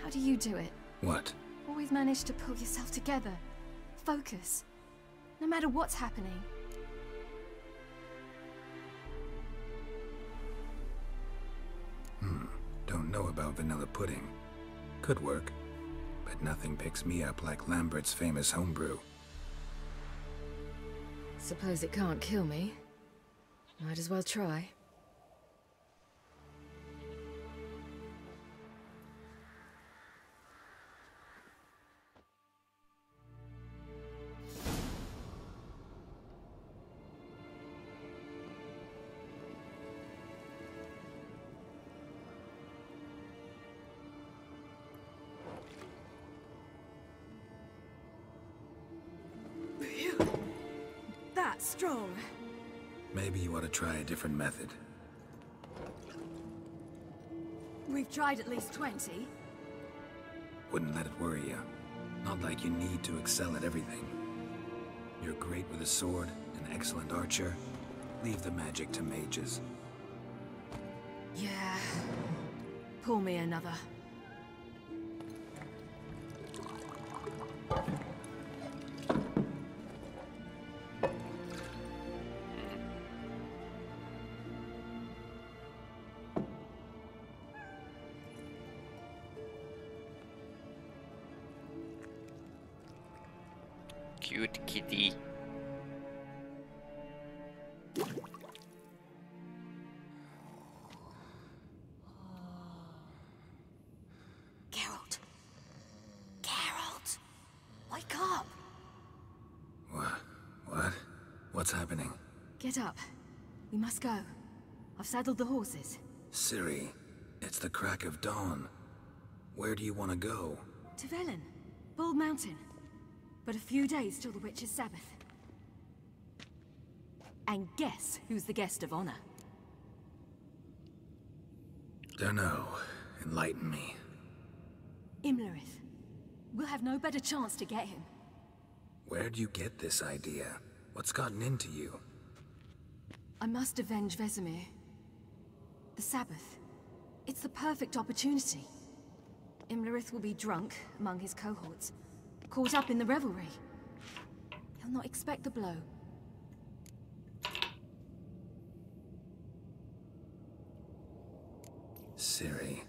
how do you do it? What? Always manage to pull yourself together. Focus. No matter what's happening. Don't know about vanilla pudding. Could work. But nothing picks me up like Lambert's famous homebrew. Suppose it can't kill me. Might as well try. That's strong. Maybe you ought to try a different method. We've tried at least 20. Wouldn't let it worry you. Not like you need to excel at everything. You're great with a sword, an excellent archer. Leave the magic to mages. Yeah. Pull me another. Cute kitty. Wake up! What? What's happening? Get up. We must go. I've saddled the horses. Ciri, it's the crack of dawn. Where do you want to go? To Velen. Bald Mountain. But a few days till the Witch's Sabbath. And guess who's the guest of honor? Dunno. Enlighten me. Imlerith. We'll have no better chance to get him. Where'd you get this idea? What's gotten into you? I must avenge Vesemir. The Sabbath. It's the perfect opportunity. Imlerith will be drunk among his cohorts, caught up in the revelry. He'll not expect the blow. Ciri,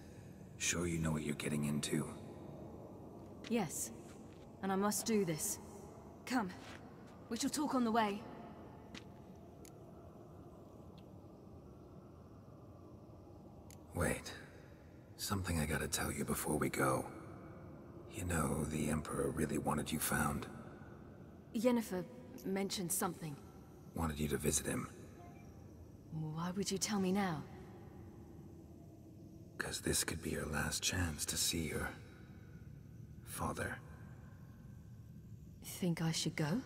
sure you know what you're getting into? Yes, and I must do this. Come, we shall talk on the way. Wait. Something I gotta tell you before we go. You know, the Emperor really wanted you found. Yennefer mentioned something. Wanted you to visit him. Why would you tell me now? 'Cause this could be your last chance to see your father. Think I should go?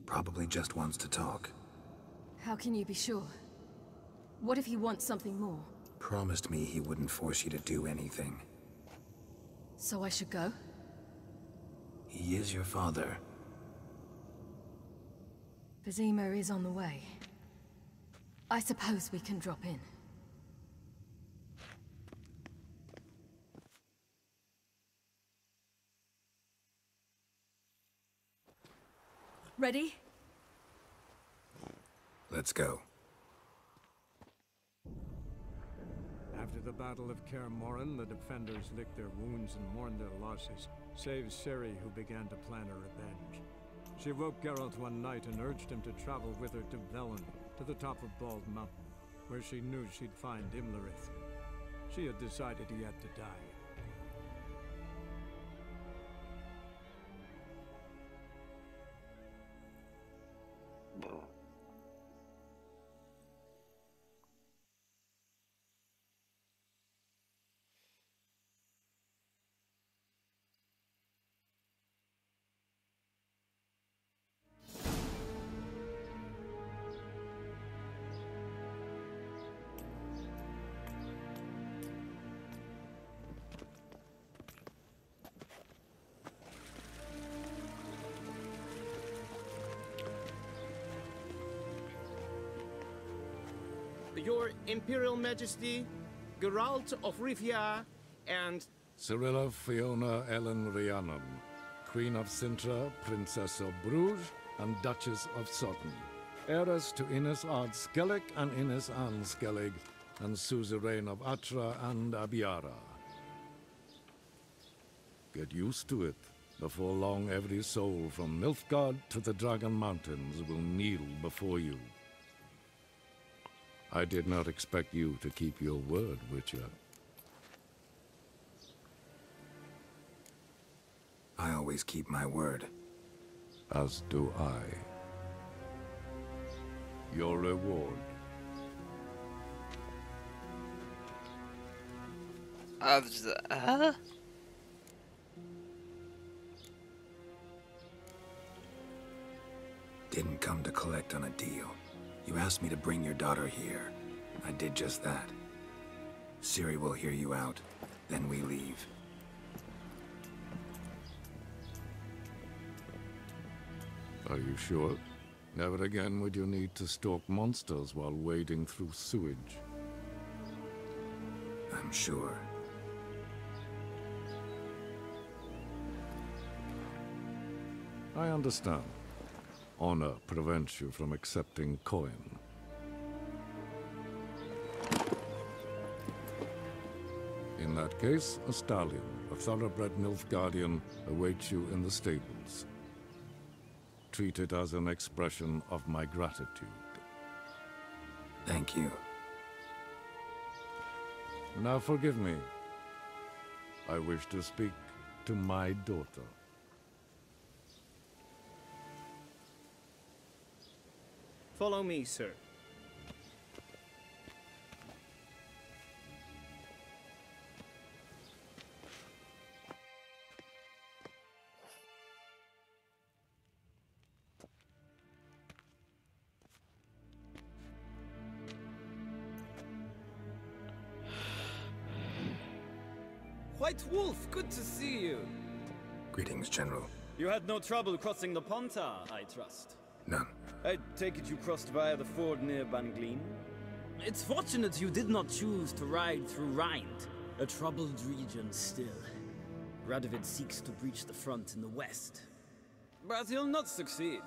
Probably just wants to talk. How can you be sure? What if he wants something more? Promised me he wouldn't force you to do anything. So I should go? He is your father. Vizima is on the way. I suppose we can drop in. Ready? Let's go. After the Battle of Kaer Morhen, the defenders licked their wounds and mourned their losses, save Ciri, who began to plan her revenge. She woke Geralt one night and urged him to travel with her to Velen, to the top of Bald Mountain, where she knew she'd find Imlerith. She had decided he had to die. Your Imperial Majesty, Geralt of Rivia, and... Cirilla Fiona Ellen Rhiannon, Queen of Sintra, Princess of Bruges, and Duchess of Sutton. Heiress to Innes Ard Skellig and Innes Anne Skellig, and suzerain of Atra and Abiara. Get used to it. Before long, every soul from Nilfgaard to the Dragon Mountains will kneel before you. I did not expect you to keep your word, Witcher. I always keep my word. As do I. Your reward. Didn't come to collect on a deal. You asked me to bring your daughter here. I did just that. Ciri will hear you out, then we leave. Are you sure? Never again would you need to stalk monsters while wading through sewage. I'm sure. I understand. Honor prevents you from accepting coin. In that case, a stallion, a thoroughbred Nilfgaardian, awaits you in the stables. Treat it as an expression of my gratitude. Thank you. Now forgive me. I wish to speak to my daughter. Follow me, sir. White Wolf, good to see you. Greetings, General. You had no trouble crossing the Ponta, I trust. None. I take it you crossed via the ford near Banglin? It's fortunate you did not choose to ride through Rind, a troubled region still. Radovid seeks to breach the front in the west. But he'll not succeed.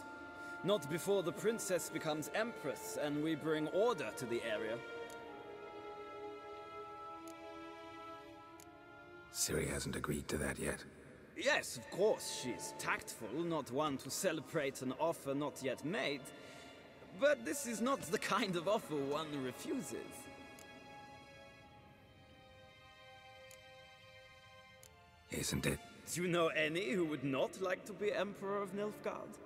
Not before the princess becomes empress and we bring order to the area. Ciri hasn't agreed to that yet. Yes, of course, she's tactful, not one to celebrate an offer not yet made. But this is not the kind of offer one refuses. Isn't it? Do you know any who would not like to be Emperor of Nilfgaard?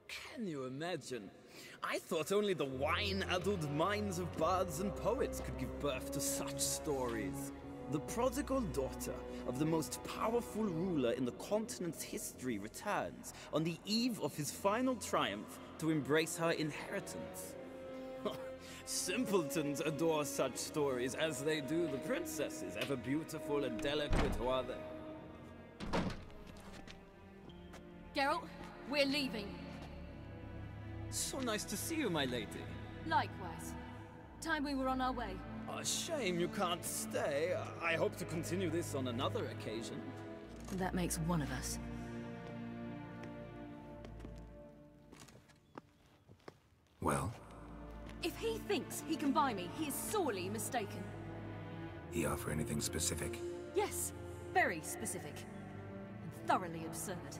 Can you imagine? I thought only the wine-addled minds of bards and poets could give birth to such stories. The prodigal daughter of the most powerful ruler in the continent's history returns on the eve of his final triumph to embrace her inheritance. Simpletons adore such stories as they do the princesses, ever beautiful and delicate who are they. Geralt, we're leaving. So nice to see you, my lady. Likewise. Time we were on our way. A shame you can't stay. I hope to continue this on another occasion. That makes one of us. Well? If he thinks he can buy me, he is sorely mistaken. He offer anything specific? Yes, very specific. And thoroughly absurd.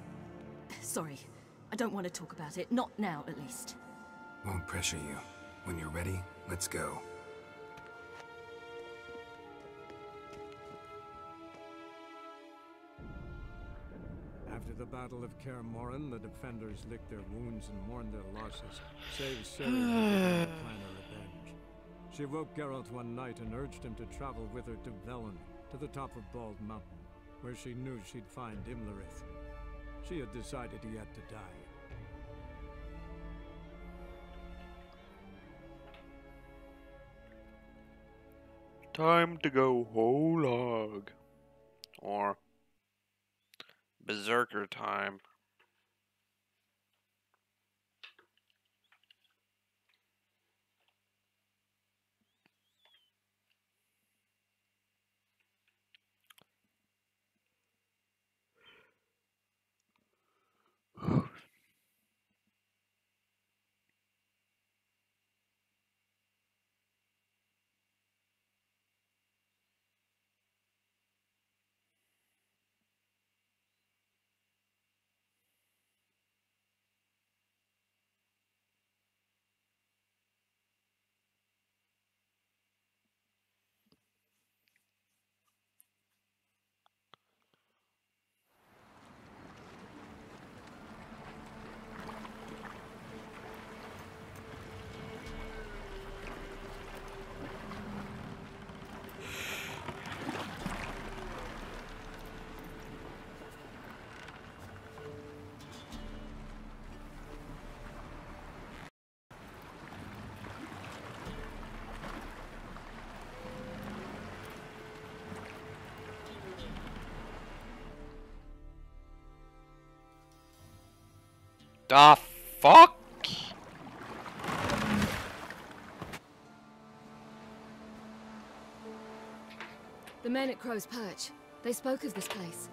Sorry, I don't want to talk about it. Not now, at least. Won't pressure you. When you're ready, let's go. After the Battle of Kaer Morhen, the defenders licked their wounds and mourned their losses, save Ciri who began to plan her revenge. She woke Geralt one night and urged him to travel with her to Velen, to the top of Bald Mountain, where she knew she'd find Imlerith. She had decided he had to die. Time to go Holag. Or Berserker time. The fuck? The men at Crow's Perch. They spoke of this place.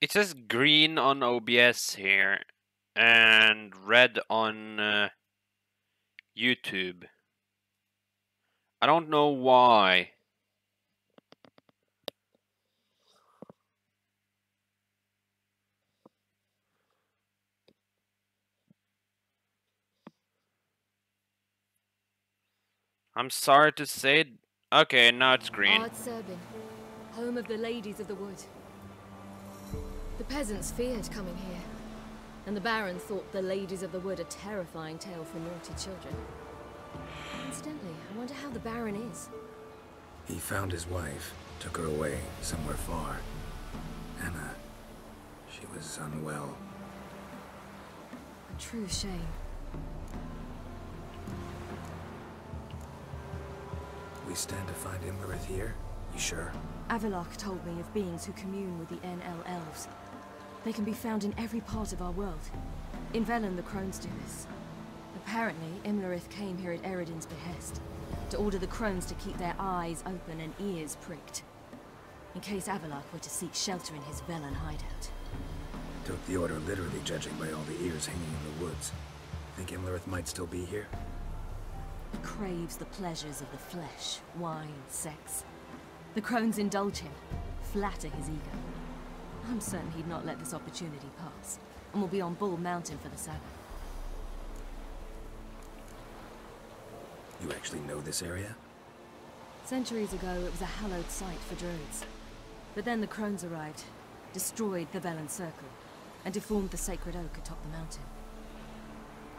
It says green on OBS here and red on YouTube. I don't know why. I'm sorry to say. Okay, now it's green. Ard Serbin, home of the Ladies of the Wood. The peasants feared coming here, and the Baron thought the Ladies of the Wood a terrifying tale for naughty children. Incidentally, I wonder how the Baron is. He found his wife, took her away, somewhere far. Anna, she was unwell. A true shame. We stand to find Imlerith here? You sure? Avallac'h told me of beings who commune with the NL Elves. They can be found in every part of our world. In Velen, the Crones do this. Apparently, Imlerith came here at Eredin's behest, to order the Crones to keep their eyes open and ears pricked, in case Avallac'h were to seek shelter in his Velen hideout. Took the order literally, judging by all the ears hanging in the woods. Think Imlerith might still be here? He craves the pleasures of the flesh, wine, sex. The Crones indulge him, flatter his ego. I'm certain he'd not let this opportunity pass, and will be on Bull Mountain for the Sabbath. You actually know this area? Centuries ago, it was a hallowed site for druids. But then the Crones arrived, destroyed the Velen Circle, and deformed the sacred oak atop the mountain.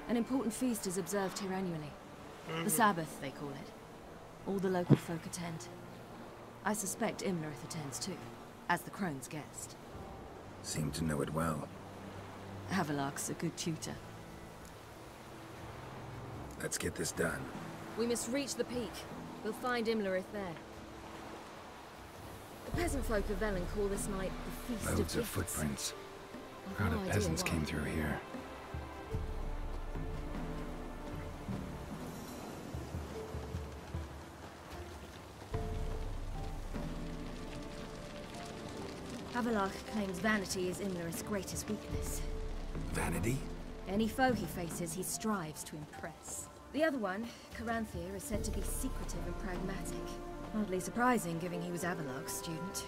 An important feast is observed here annually. The Sabbath, they call it. All the local folk attend. I suspect Imlerith attends too, as the Crone's guest. Seem to know it well. Avallac'h's a good tutor. Let's get this done. We must reach the peak. We'll find Imlerith there. The peasant folk of Velen call this night the Feast Loads of of Gifts. footprints. I've Crowd no of idea peasants why. came through here. Avallac'h claims vanity is Imlerith's greatest weakness. Vanity? Any foe he faces, he strives to impress. The other one, Caranthir, is said to be secretive and pragmatic. Hardly surprising, given he was Avallac'h's student.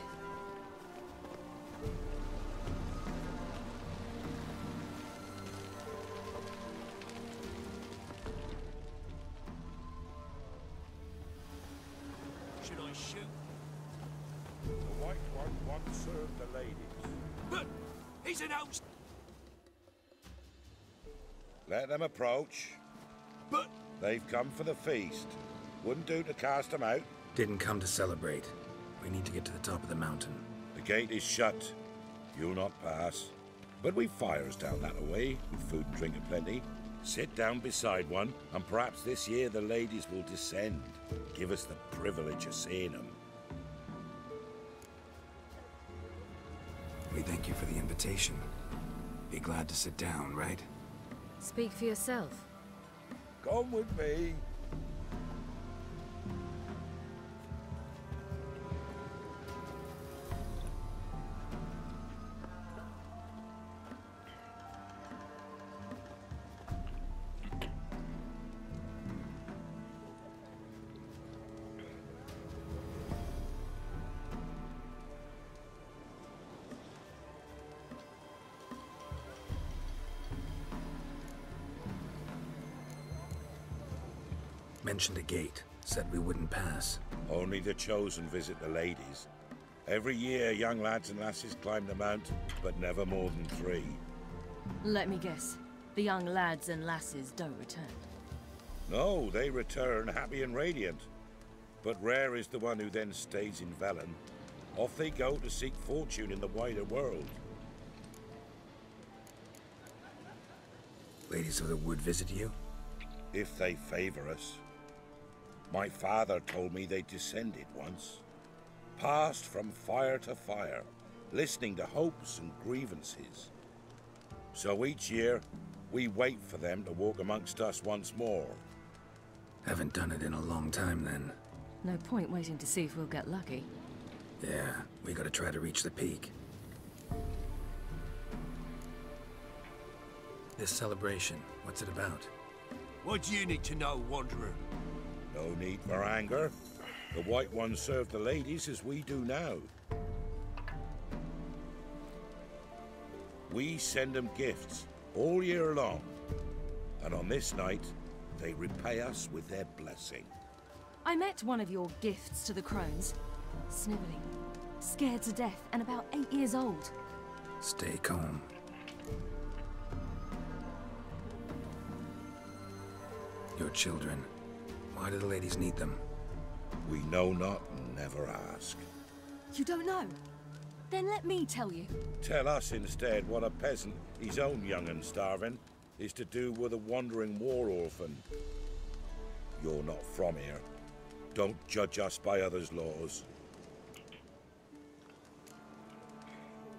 Should I shoot? The White One once served the ladies. But he's an host. Let them approach. But they've come for the feast. Wouldn't do to cast them out. Didn't come to celebrate. We need to get to the top of the mountain. The gate is shut. You'll not pass. But we've fires down that way, with food and drink aplenty. Sit down beside one, and perhaps this year the ladies will descend. Give us the privilege of seeing them. We thank you for the invitation. Be glad to sit down, right? Speak for yourself. Come with me. Mentioned a gate. Said we wouldn't pass. Only the chosen visit the ladies. Every year, young lads and lasses climb the mount, but never more than 3. Let me guess. The young lads and lasses don't return. No, they return happy and radiant. But rare is the one who then stays in Velen. Off they go to seek fortune in the wider world. Ladies of the Wood visit you? If they favor us. My father told me they descended once. Passed from fire to fire, listening to hopes and grievances. So each year, we wait for them to walk amongst us once more. Haven't done it in a long time then. No point waiting to see if we'll get lucky. Yeah, we gotta try to reach the peak. This celebration, what's it about? What do you need to know, Wanderer? No need for anger. The White Ones serve the ladies as we do now. We send them gifts all year long. And on this night, they repay us with their blessing. I met one of your gifts to the crones. Snivelling, scared to death, and about 8 years old. Stay calm. Your children. Why do the ladies need them? We know not and never ask. You don't know? Then let me tell you. Tell us instead what a peasant, his own young and starving, is to do with a wandering war orphan. You're not from here. Don't judge us by others' laws.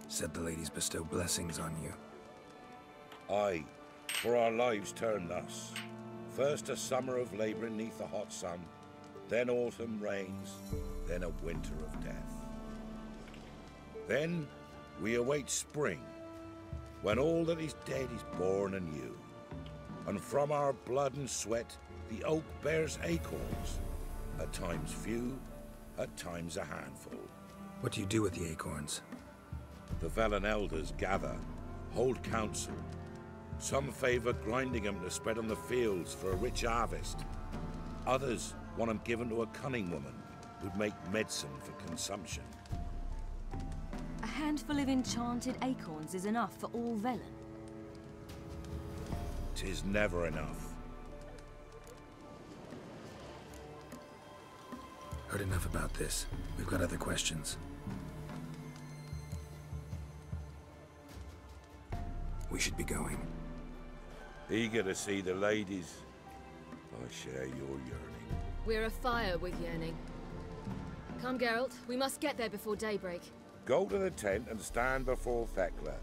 Said the ladies bestow blessings on you. Aye, for our lives turn thus. First a summer of labouring neath the hot sun, then autumn rains, then a winter of death. Then we await spring, when all that is dead is born anew. And from our blood and sweat the oak bears acorns, at times few, at times a handful. What do you do with the acorns? The Velen elders gather, hold council. Some favour grinding them to spread on the fields for a rich harvest. Others want them given to a cunning woman who'd make medicine for consumption. A handful of enchanted acorns is enough for all Velen. 'Tis never enough. Heard enough about this. We've got other questions. We should be going. Eager to see the ladies. I share your yearning. We're afire with yearning. Come, Geralt. We must get there before daybreak. Go to the tent and stand before Thekla.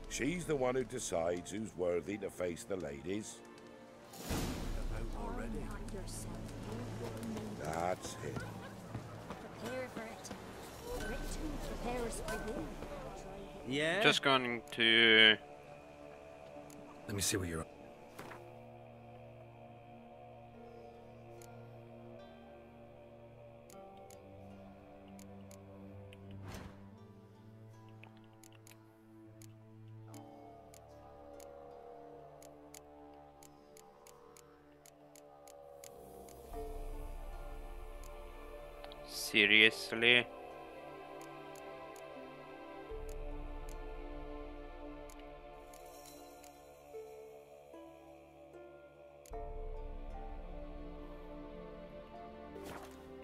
She's the one who decides who's worthy to face the ladies. That's it. Prepare for it. Written prepares for you. Yeah? Just going to... Let me see what you're... Seriously?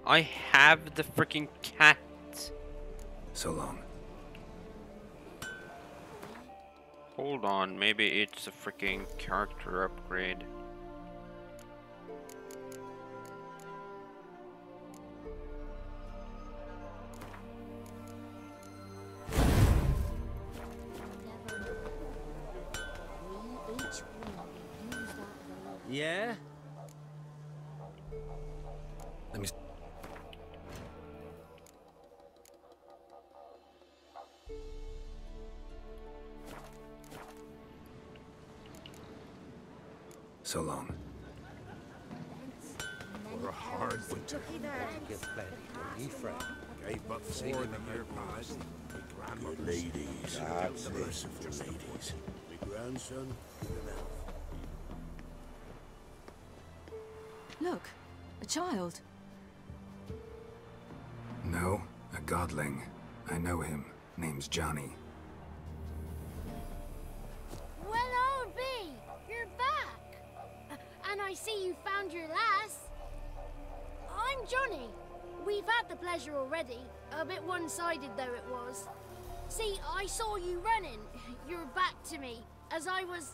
I have the freaking cat. So long. Hold on, maybe it's a freaking character upgrade. Yeah? Let me... So long. For a hard winter, Give plenty to Ephraim. gave but 4 in the year past. Good ladies, That's the it. merciful ladies. My grandson, an elf. Look, a child. No, a godling. I know him. Name's Johnny. Well, old B, you're back. And I see you found your lass. I'm Johnny. We've had the pleasure already. A bit one-sided though it was. See, I saw you running. Your back to me, as I was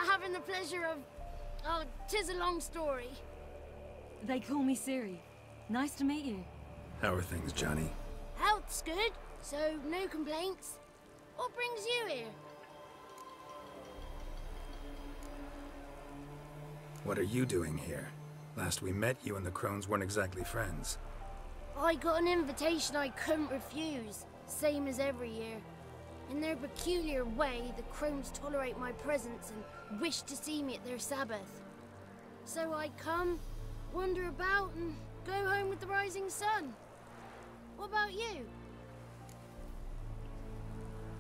having the pleasure of... Oh, 'tis a long story. They call me Ciri. Nice to meet you. How are things, Johnny? Health's good, so no complaints. What brings you here? What are you doing here? Last we met, you and the Crones weren't exactly friends. I got an invitation I couldn't refuse, same as every year. In their peculiar way, the crones tolerate my presence and wish to see me at their Sabbath. So I come, wander about, and go home with the rising sun. What about you?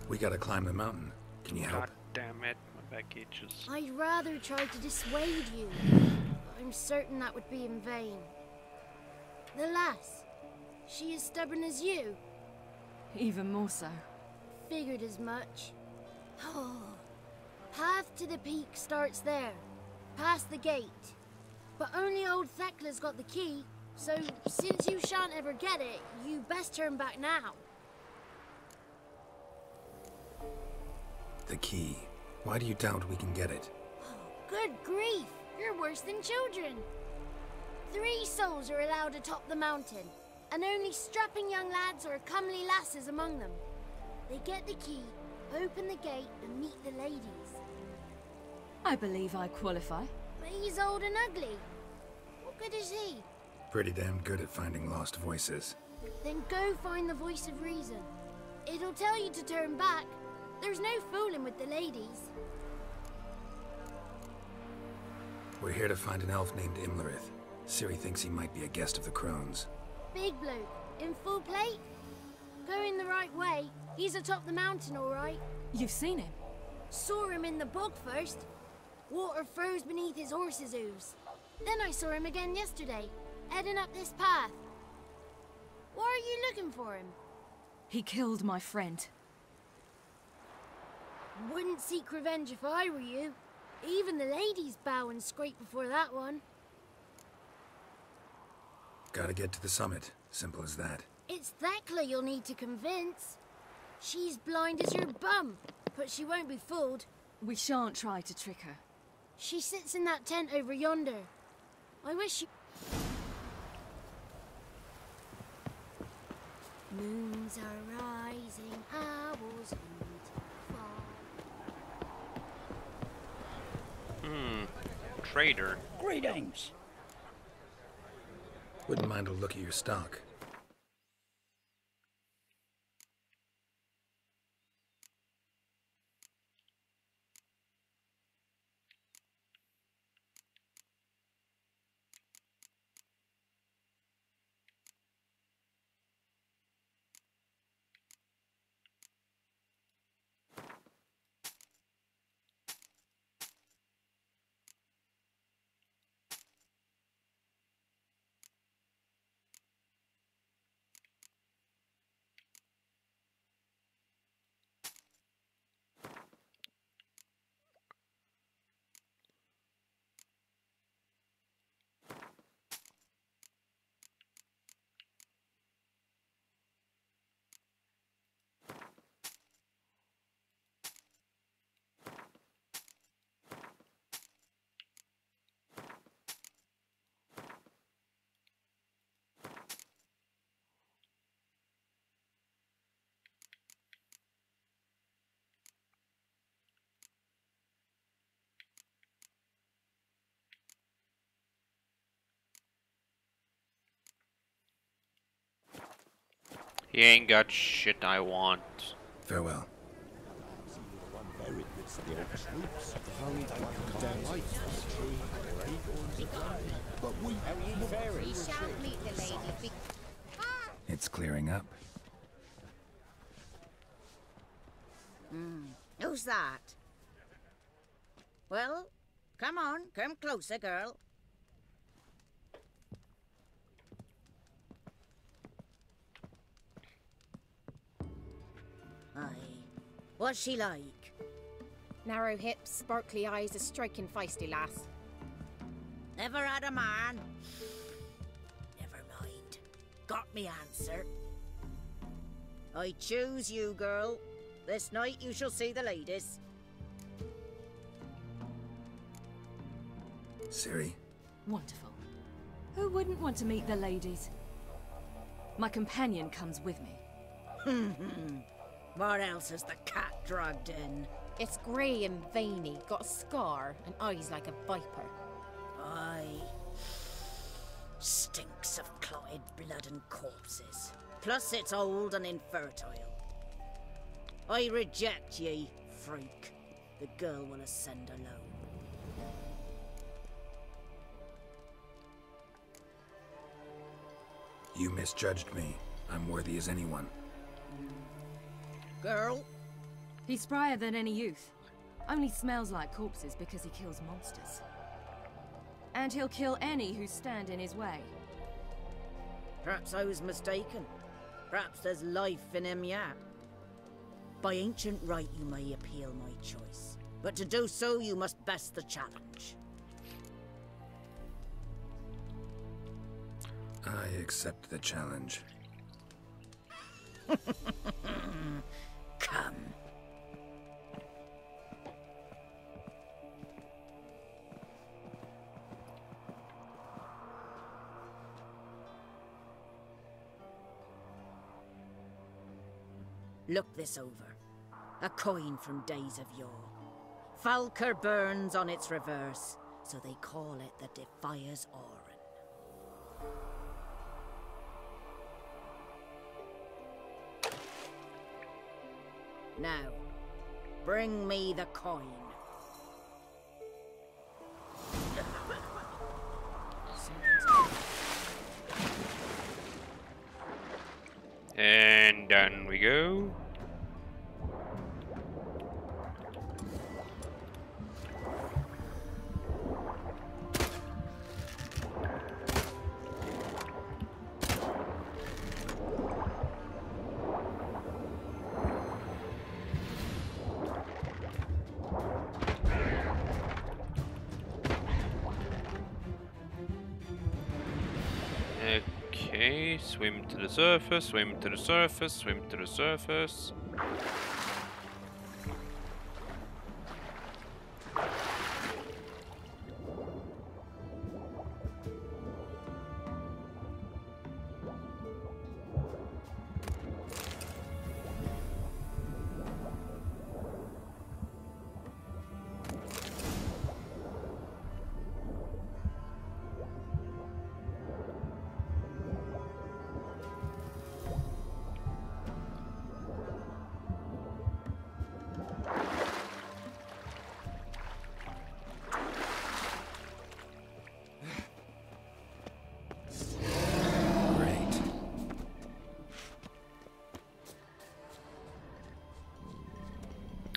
We gotta climb the mountain. Can you help? God damn it, my back itches. I'd rather try to dissuade you. I'm certain that would be in vain. The lass, she as stubborn as you? Even more so. Figured as much. Oh. Path to the peak starts there, past the gate. But only old Thekla's got the key, so since you shan't ever get it, you best turn back now. The key. Why do you doubt we can get it? Good grief! You're worse than children. 3 souls are allowed atop the mountain, and only strapping young lads or comely lasses among them. They get the key, open the gate, and meet the ladies. I believe I qualify. But he's old and ugly. What good is he? Pretty damn good at finding lost voices. Then go find the voice of reason. It'll tell you to turn back. There's no fooling with the ladies. We're here to find an elf named Imlerith. Ciri thinks he might be a guest of the crones. Big bloke, in full plate? Going the right way. He's atop the mountain, all right. You've seen him? Saw him in the bog first. Water froze beneath his horse's hooves. Then I saw him again yesterday, heading up this path. Why are you looking for him? He killed my friend. Wouldn't seek revenge if I were you. Even the ladies bow and scrape before that one. Gotta get to the summit. Simple as that. It's Thekla you'll need to convince. She's blind as your bum, but she won't be fooled. We shan't try to trick her. She sits in that tent over yonder. I wish you... Moons are rising, owls hoot, fall. Trader. Greetings. Wouldn't mind a look at your stock. He ain't got shit I want. Farewell. It's clearing up. Who's that? Well, come on, come closer, girl. Aye. What's she like? Narrow hips, sparkly eyes, a striking feisty lass. Never had a man. Never mind. Got me answer. I choose you, girl. This night you shall see the ladies. Ciri? Wonderful. Who wouldn't want to meet the ladies? My companion comes with me. What else has the cat dragged in? It's grey and veiny, got a scar, and eyes like a viper. Aye. Stinks of clotted blood and corpses. Plus it's old and infertile. I reject ye, freak. The girl will ascend alone. You misjudged me. I'm worthy as anyone. Girl? He's sprier than any youth. Only smells like corpses because he kills monsters. And he'll kill any who stand in his way. Perhaps I was mistaken. Perhaps there's life in him yet. By ancient right you may appeal my choice. But to do so you must best the challenge. I accept the challenge. Come. Look this over. A coin from days of yore. Falker burns on its reverse, so they call it the Defier's Orin. Now, bring me the coin. And down we go. Okay, swim to the surface, swim to the surface, swim to the surface.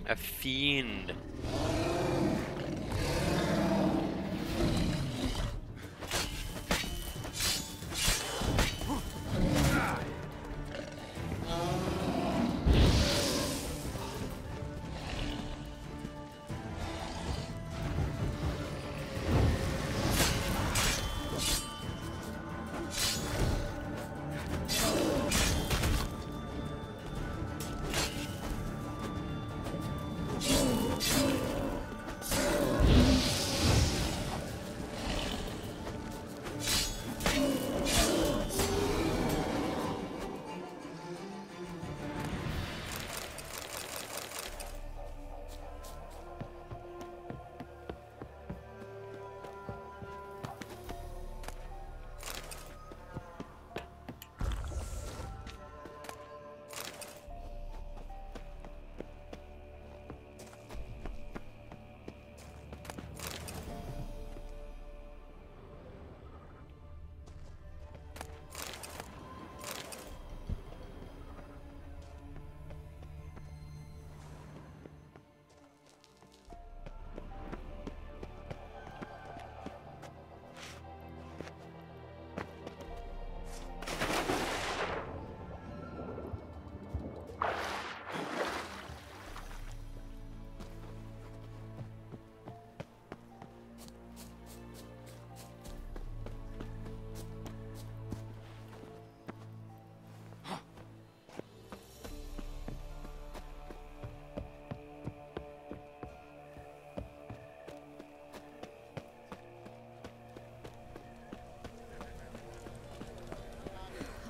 A fiend.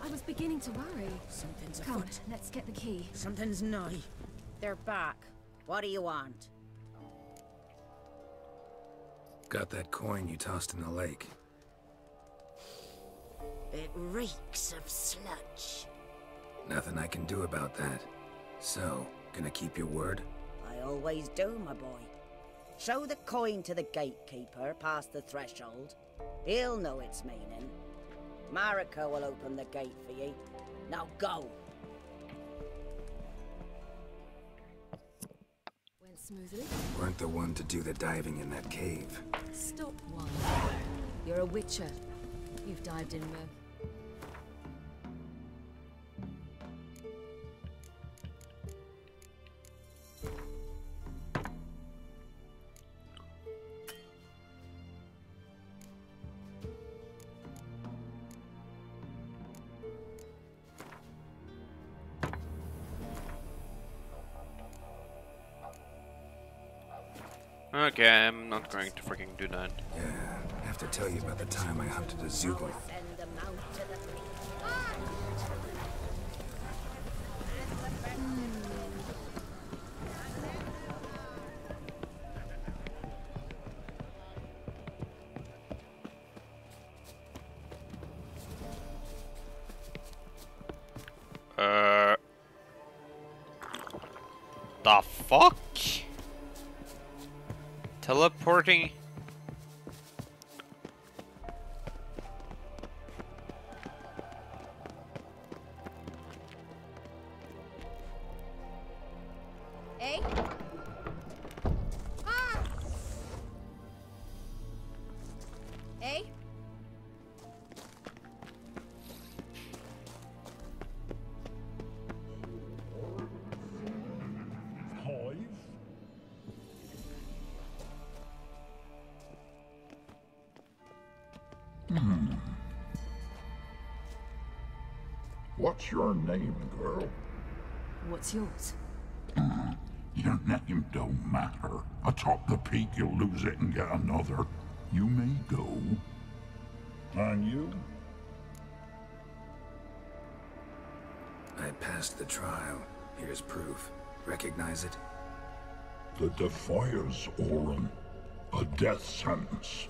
I was beginning to worry. Something's Come, afoot. let's get the key. Something's nigh. They're back. What do you want? Got that coin you tossed in the lake. It reeks of sludge. Nothing I can do about that. So, Gonna keep your word? I always do, my boy. Show the coin to the gatekeeper past the threshold. He'll know its meaning. Marika will open the gate for ye. Now go. Went smoothly. Weren't the one to do the diving in that cave. Stop one. You're a witcher. You've dived in there. Okay, I'm not going to freaking do that. Yeah, I have to tell you about the time I hunted a Zoogle. The fuck? Teleporting? Eh? Eh? What's your name, girl? What's yours? Your name don't matter. Atop the peak, you'll lose it and get another. You may go. And you? I passed the trial. Here's proof. Recognize it? The Defiers, Orin. A death sentence.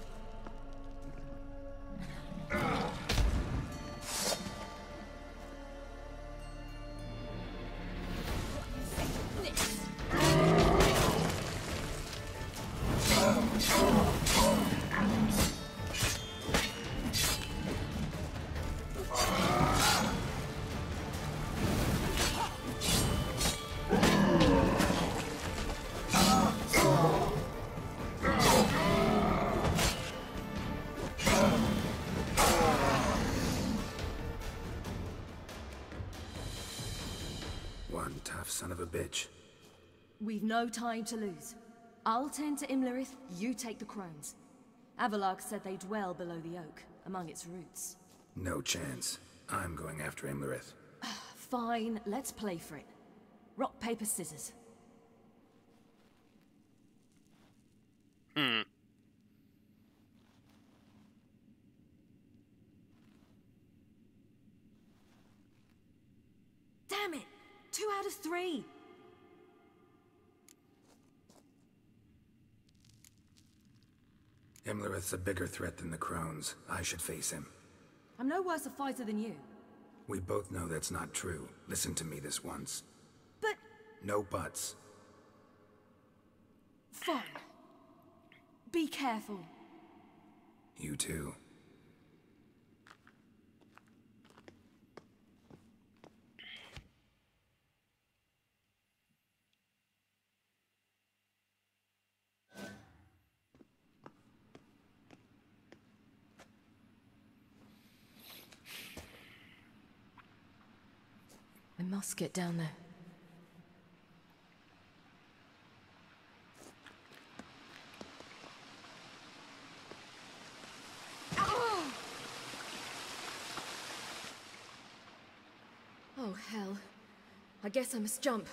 One tough son of a bitch. We've no time to lose. I'll tend to Imlerith, you take the crones. Avalark said they dwell below the oak, among its roots. No chance. I'm going after Imlerith. Fine, let's play for it. Rock, paper, scissors. Damn it! 2 out of 3! Imlerith's a bigger threat than the Crones. I should face him. I'm no worse a fighter than you. We both know that's not true. Listen to me this once. But... No buts. Fine. Be careful. You too. I must get down there. Oh, hell. I guess I must jump.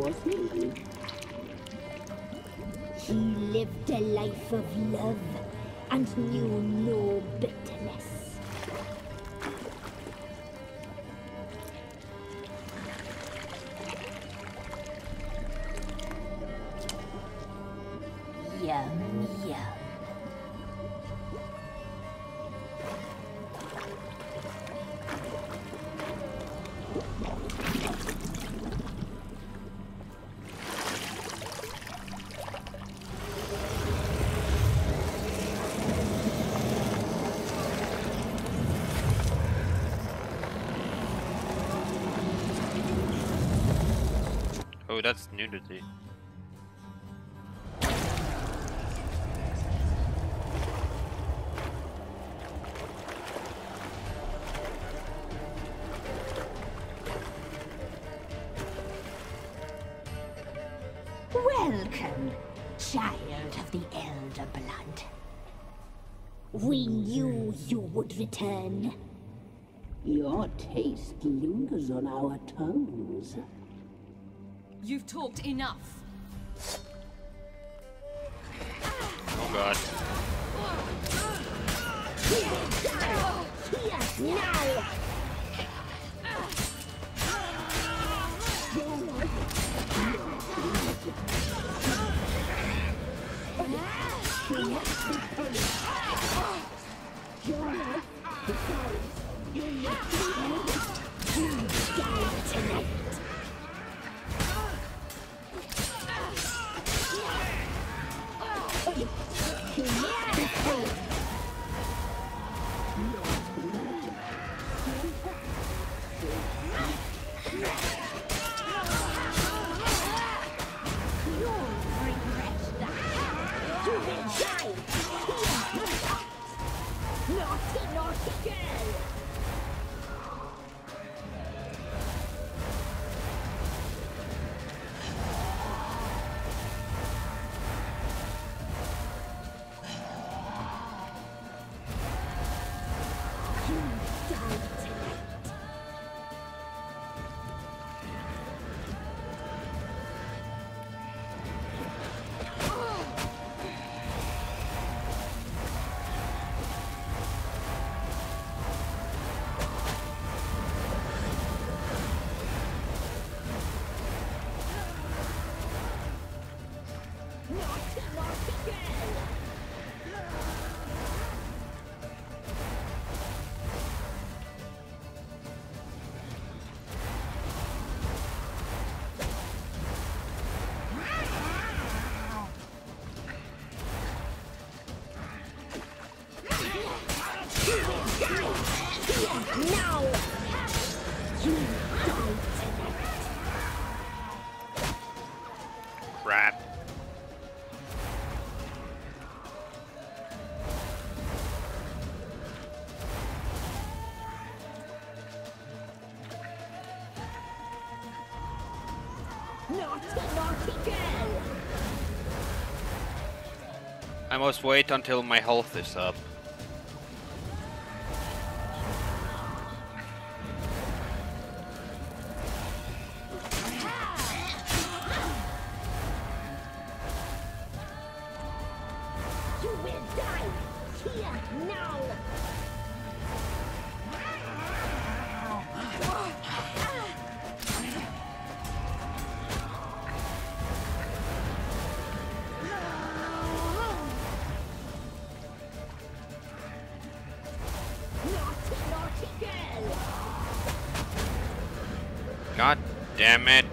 was he? He lived a life of love and knew no bitterness. Yum, yum. Oh, that's nudity. Welcome, child of the Elder Blood. We knew you would return. Your taste lingers on our tongues. You've talked enough. Oh god. Now! Crap. I must wait until my health is up. God damn it.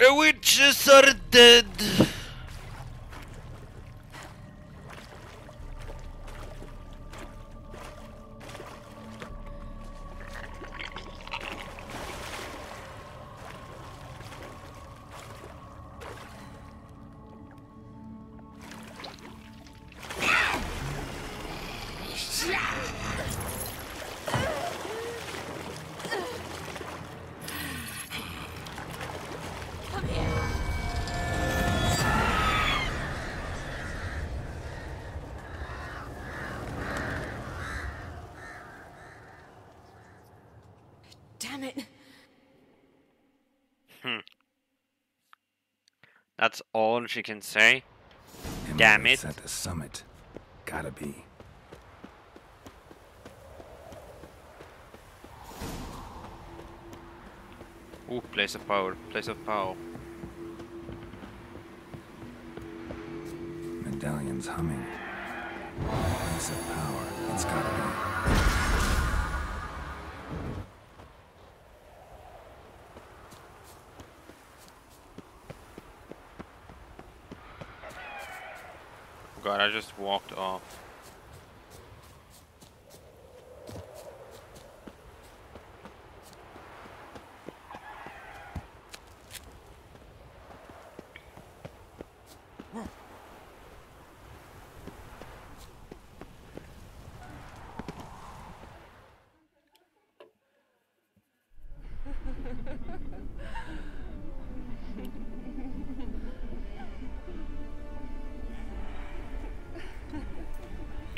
The witches are dead. Damn it. That's all she can say. Damn it. At the summit. Gotta be. Ooh, place of power. Place of power. Medallion's humming. Place of power. It's gotta be. God, I just walked off.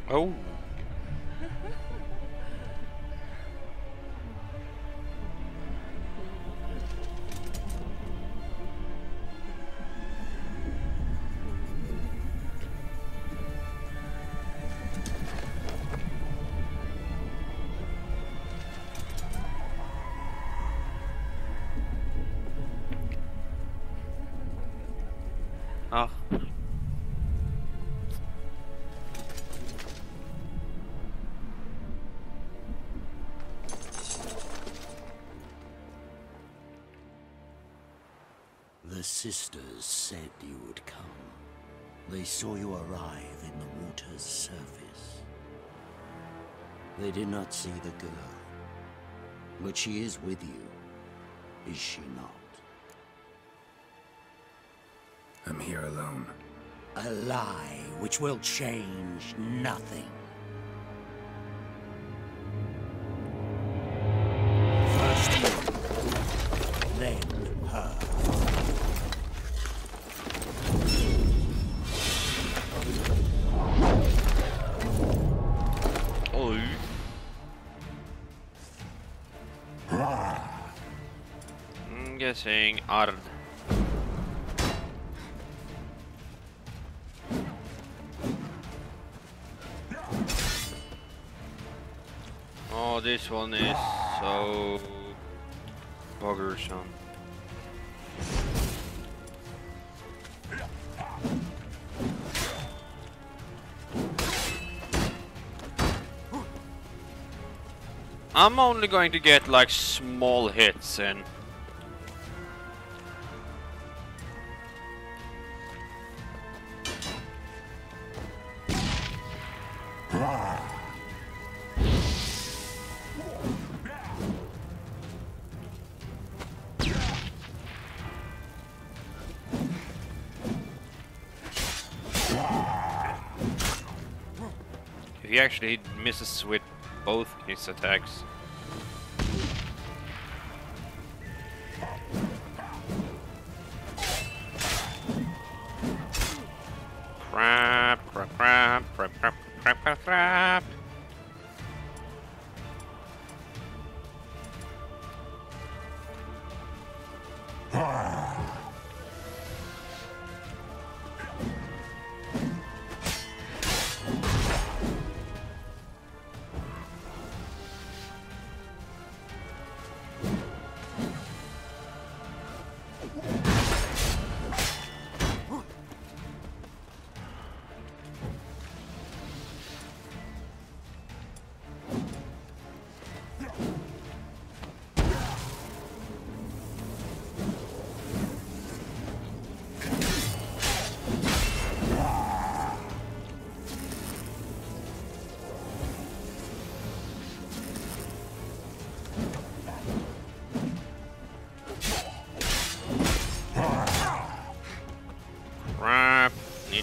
Oh. Oh. The sisters said you would come. They saw you arrive in the water's surface. They did not see the girl. But she is with you, is she not? I'm here alone. A lie which will change nothing. First you, then her. I'm guessing Ard. Oh, this one is so buggersome. I'm only going to get like small hits in. He actually misses with both his attacks. Crap, crap, crap, crap, crap, crap, crap, crap.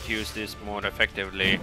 could use this more effectively.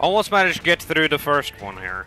Almost managed to get through the first one here.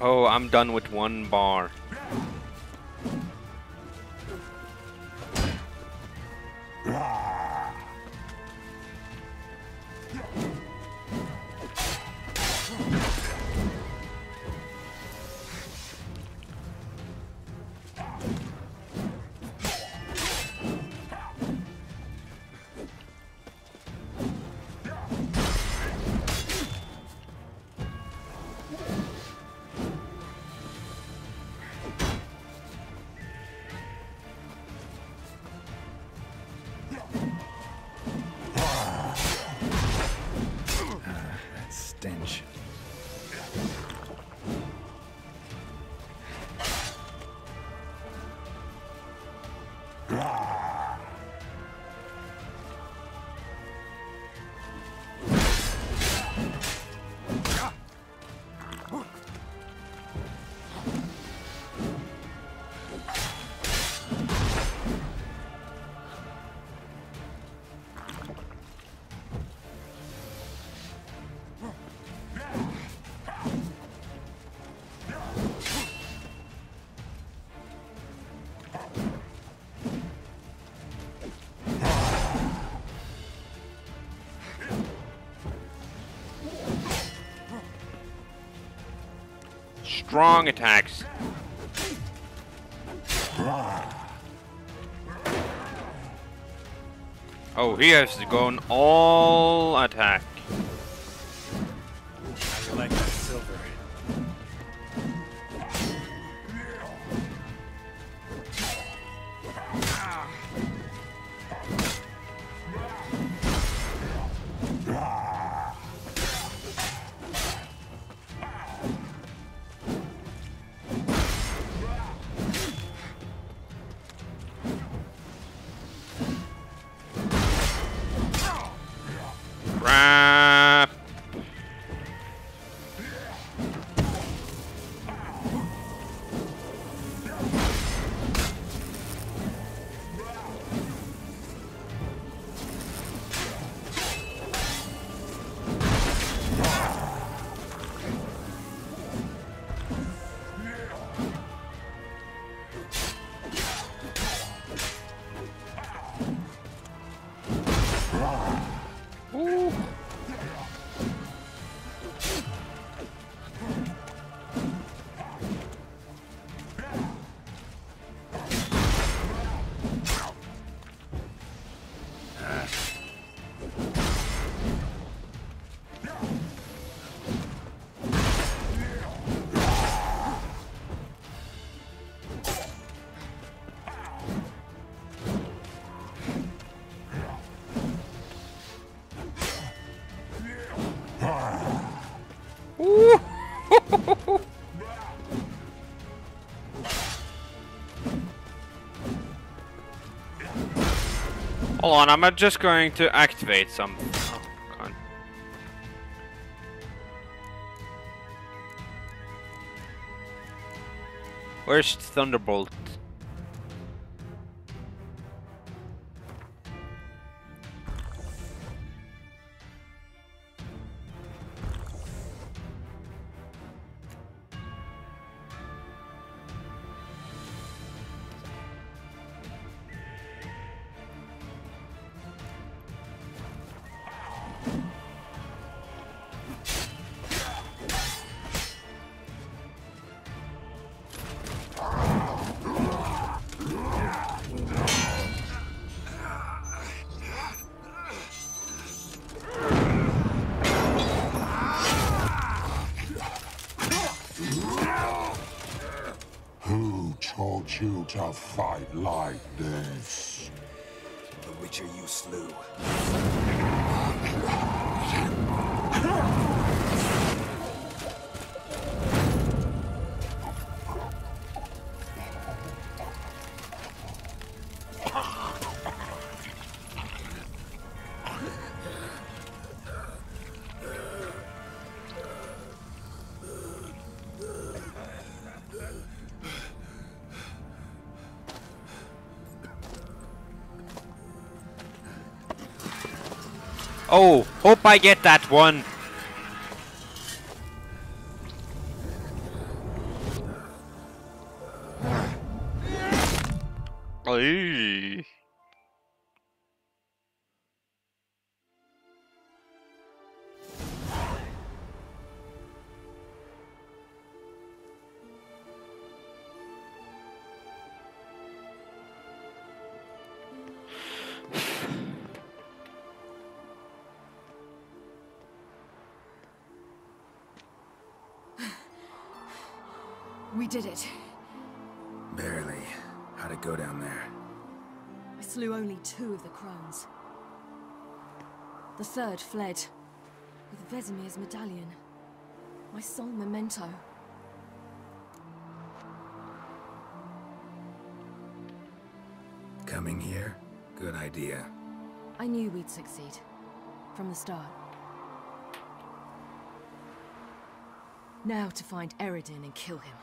Oh, I'm done with one bar. Strong attacks. Oh, he has to go on all attack. I like that silver. Hold on, I'm just going to activate some. Oh, God. Where's Thunderbolt? Who taught you to fight like this? The Witcher you slew. Oh, hope I get that one. Eee. We did it. Barely. How'd it go down there? I slew only 2 of the crones. The third fled with Vesemir's medallion, my sole memento. Coming here? Good idea. I knew we'd succeed from the start. Now to find Eredin and kill him.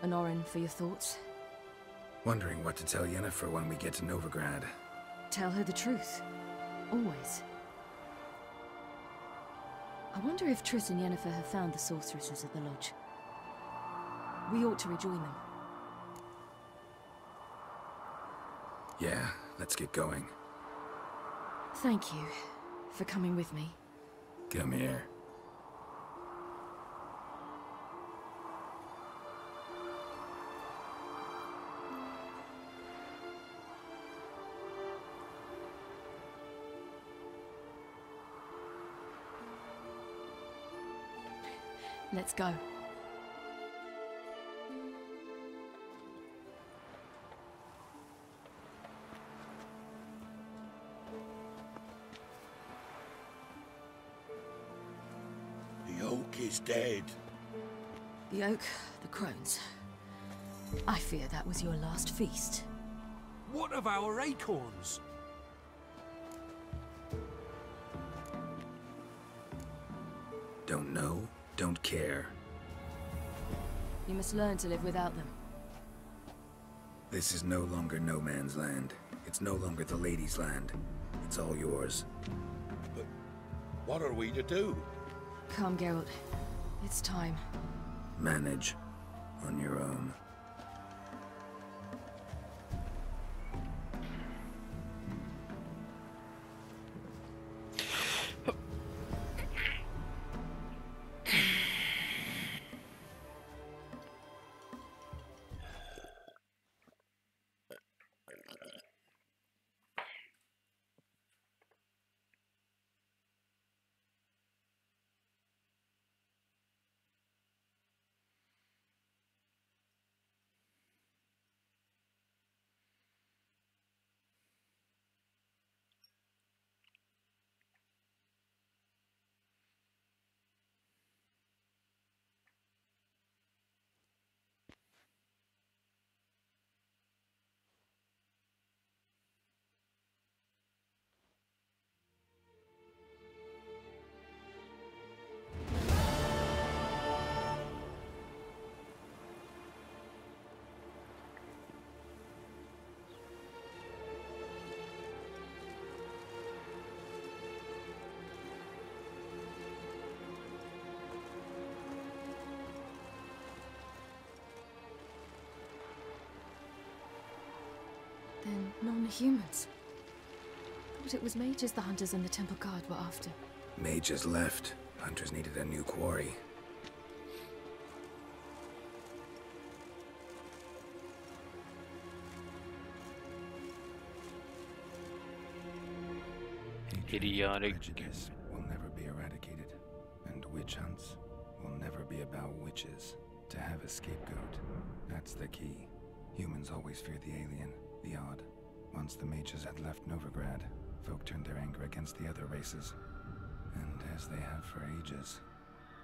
Honorin, for your thoughts? Wondering what to tell Yennefer when we get to Novigrad. Tell her the truth. Always. I wonder if Triss and Yennefer have found the sorceresses at the lodge. We ought to rejoin them. Yeah, let's get going. Thank you for coming with me. Come here. Let's go. The oak is dead. The oak, the crones. I fear that was your last feast. What of our acorns? Don't know, don't care. You must learn to live without them. This is no longer no man's land. It's no longer the lady's land. It's all yours. But what are we to do? Come, Geralt. It's time. Manage on your own. only humans. Thought it was mages the hunters and the temple guard were after. Mages left. Hunters needed a new quarry. Idiotic. Prejudice will never be eradicated, and witch hunts will never be about witches. To have a scapegoat, that's the key. Humans always feared the alien, the odd. Once the mages had left Novigrad, folk turned their anger against the other races. And as they have for ages,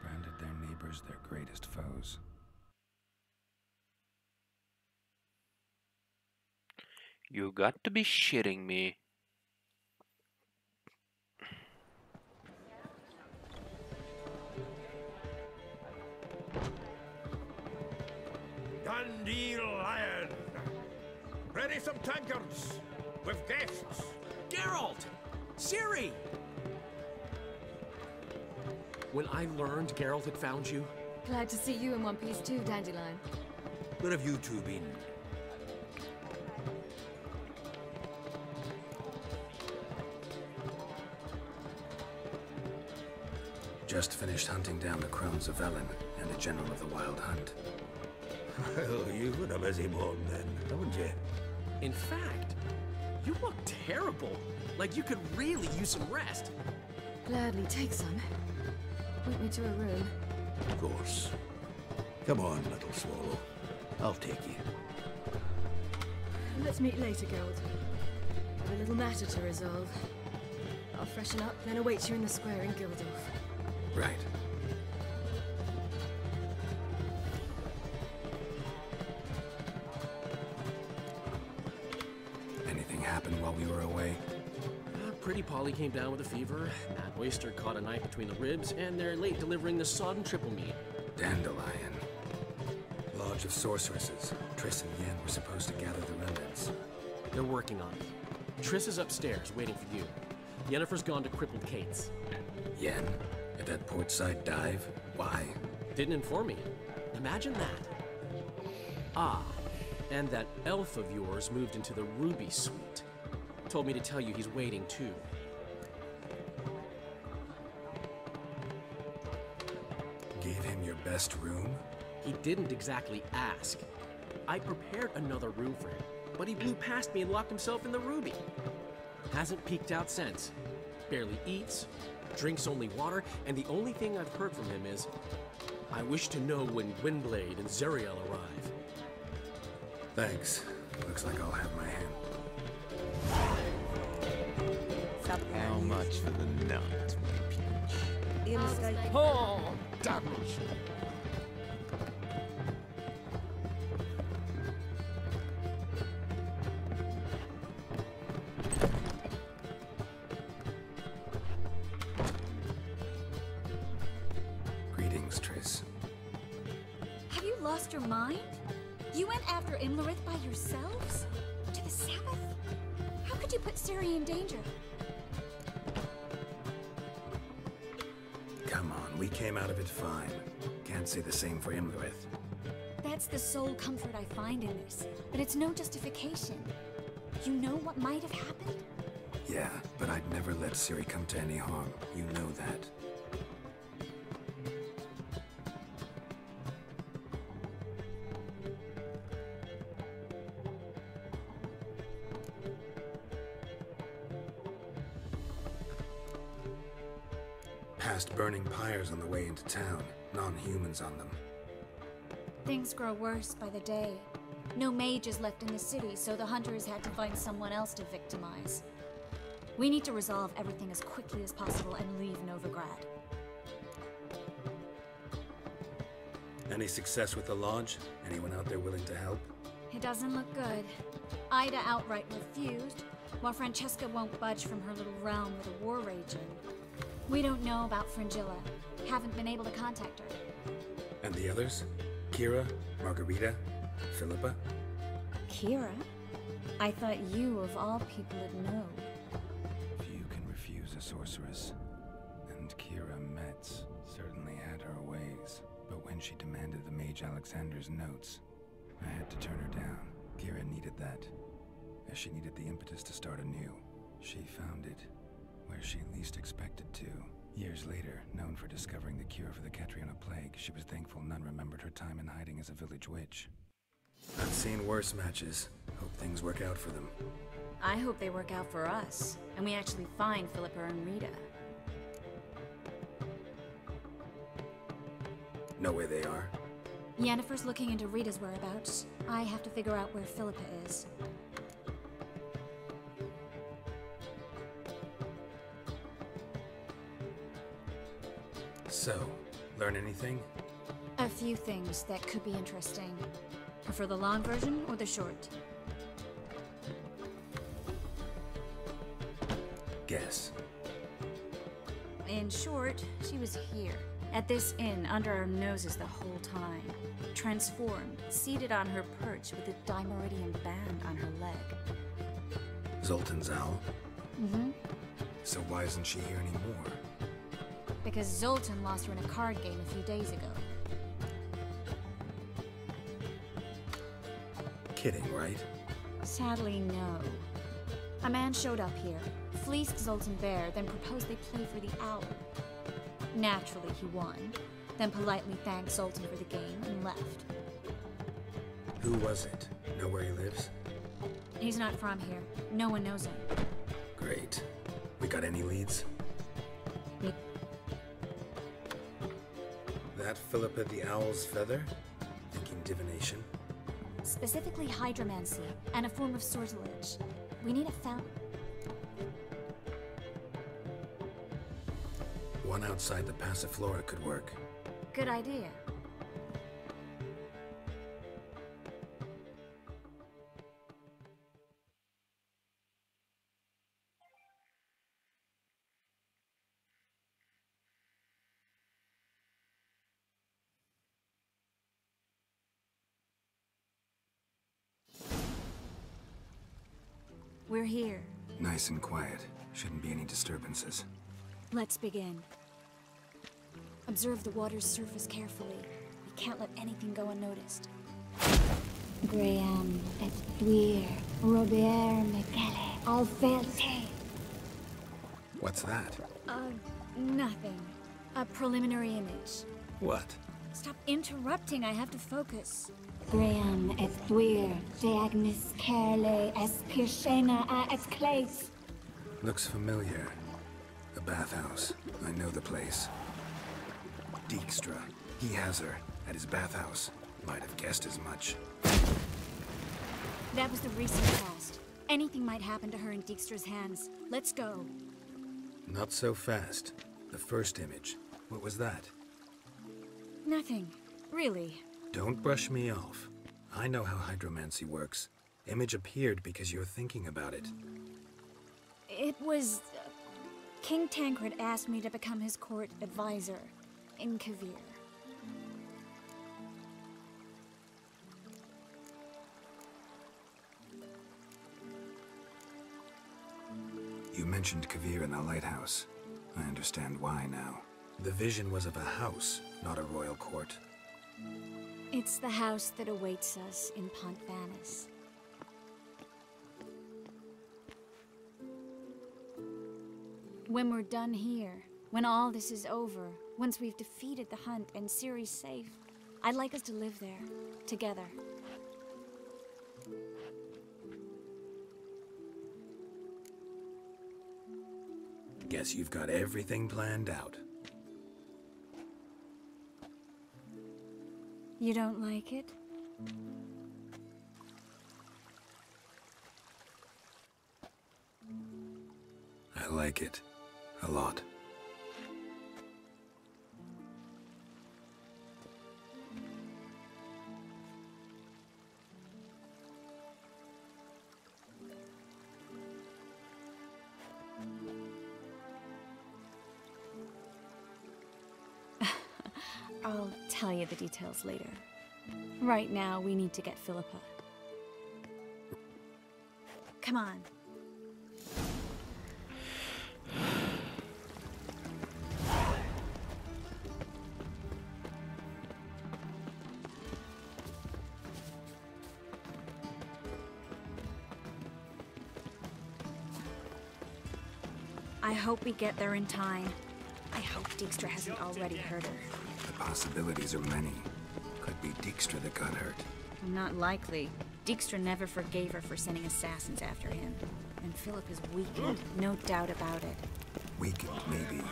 branded their neighbors their greatest foes. You got to be shitting me. Dandelion! Ready some tankards with guests. Geralt! Ciri! When I learned Geralt had found you... Glad to see you in one piece too, Dandelion. Where have you two been? Just finished hunting down the Crones of Velen and the General of the Wild Hunt. Well, you've had a busy morning then, haven't you? In fact, you look terrible. Like you could really use some rest. Gladly take some. Point me to a room. Of course. Come on, little swallow. I'll take you. Let's meet later, Geralt. Have a little matter to resolve. I'll freshen up, then await you in the square in Gildorf. Right. Anything happened while we were away? Pretty Polly came down with a fever. Mad Oyster caught a knife between the ribs, and they're late delivering the sodden triple meat. Dandelion. Lodge of Sorceresses. Triss and Yen were supposed to gather the remnants. They're working on it. Triss is upstairs, waiting for you. Yennefer's gone to Crippled Kate's. Yen? At that portside dive? Why? Didn't inform me. Imagine that. Ah, and that elf of yours moved into the Ruby Suite. Told me to tell you he's waiting too. Gave him your best room? He didn't exactly ask. I prepared another room for him, but he blew past me and locked himself in the Ruby. Hasn't peeked out since. Barely eats, drinks only water, and the only thing I've heard from him is, I wish to know when Gwynblade and Zariel arrive. Thanks. Looks like I'll have my hand. How much for the nut, my peach? Oh, damage! Greetings, Triss. Have you lost your mind? You went after Imlerith by yourselves? To the Sabbath? How could you put Ciri in danger? Come on, we came out of it fine. Can't say the same for Imlerith. That's the sole comfort I find in this, but it's no justification. You know what might have happened? Yeah, but I'd never let Ciri come to any harm. You know that. Past burning pyres on the way into town, non-humans on them. Things grow worse by the day. No mages left in the city, so the hunters had to find someone else to victimize. We need to resolve everything as quickly as possible and leave Novigrad. Any success with the Lodge? Anyone out there willing to help? It doesn't look good. Ida outright refused, while Francesca won't budge from her little realm with a war raging. We don't know about Fringilla. Haven't been able to contact her. And the others? Kira? Margarita? Philippa? Kira? I thought you, of all people, would know. Few can refuse a sorceress. And Kira Metz certainly had her ways. But when she demanded the Mage Alexander's notes, I had to turn her down. Kira needed that. as she needed the impetus to start anew. She found it where she least expected to. Years later, known for discovering the cure for the Catriona plague, she was thankful none remembered her time in hiding as a village witch. I've seen worse matches. Hope things work out for them. I hope they work out for us, and we actually find Philippa and Rita. Know where they are? Yennefer's looking into Rita's whereabouts. I have to figure out where Philippa is. So, learn anything? A few things that could be interesting. Prefer the long version or the short? Guess. In short, she was here, at this inn, under our noses the whole time. Transformed, seated on her perch with a Dimeridian band on her leg. Zoltan's owl? Mm-hmm. So why isn't she here anymore? Because Zoltan lost her in a card game a few days ago. Kidding, right? Sadly, no. A man showed up here, fleeced Zoltan bare, then proposed they play for the owl. Naturally, he won, then politely thanked Zoltan for the game and left. Who was it? Know where he lives? He's not from here. No one knows him. Great. We got any leads? That Philippa the Owl's feather? Thinking divination? Specifically hydromancy, and a form of sortilege. We need a fountain. One outside the Passiflora could work. Good idea. We're here. Nice and quiet. Shouldn't be any disturbances. Let's begin. Observe the water's surface carefully. We can't let anything go unnoticed. Graham, et thuir, Robert Mekele, Alfelte. What's that? Nothing. A preliminary image. What? Stop interrupting, I have to focus. Graham, et thuir, de agnes Kerle, es pirshena a et clays. Looks familiar. A bathhouse. I know the place. Dijkstra. He has her at his bathhouse. Might have guessed as much. That was the recent past. Anything might happen to her in Dijkstra's hands. Let's go. Not so fast. The first image. What was that? Nothing. Really. Don't brush me off. I know how hydromancy works. Image appeared because you're thinking about it. It was... King Tancred asked me to become his court advisor in Kovir. You mentioned Kovir in the lighthouse. I understand why now. The vision was of a house, not a royal court. It's the house that awaits us in Pont Vanis. When we're done here, when all this is over, once we've defeated the hunt and Ciri's safe, I'd like us to live there, together. Guess you've got everything planned out. You don't like it? I like it. A lot. I'll tell you the details later. Right now, we need to get Philippa. Come on. hope we get there in time. I hope Dijkstra hasn't already hurt her. The possibilities are many. Could be Dijkstra that got hurt. Not likely. Dijkstra never forgave her for sending assassins after him. And Philip is weakened, no doubt about it. Weakened, maybe,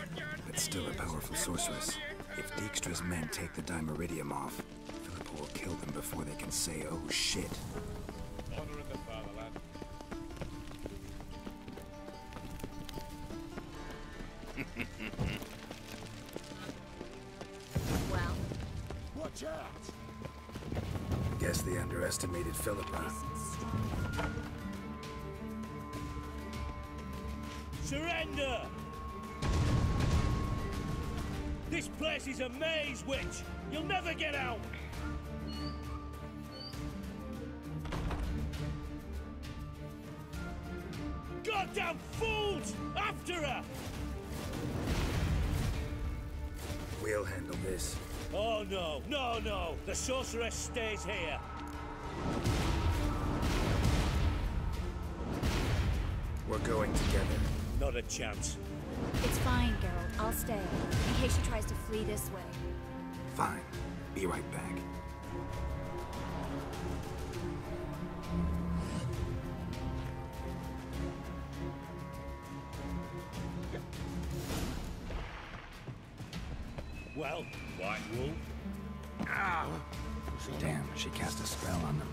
but still a powerful sorceress. If Dijkstra's men take the Dimeridium off, Philip will kill them before they can say, oh shit. Well? Watch out! Guess they underestimated Philip, huh? Surrender! This place is a maze, witch! You'll never get out! Goddamn fools! After her! We'll handle this. Oh no, no, no! The sorceress stays here! We're going together. Not a chance. It's fine, Geralt. I'll stay, in case she tries to flee this way. Fine. Be right back. Well, White Wolf? Ow! Damn, she cast a spell on them.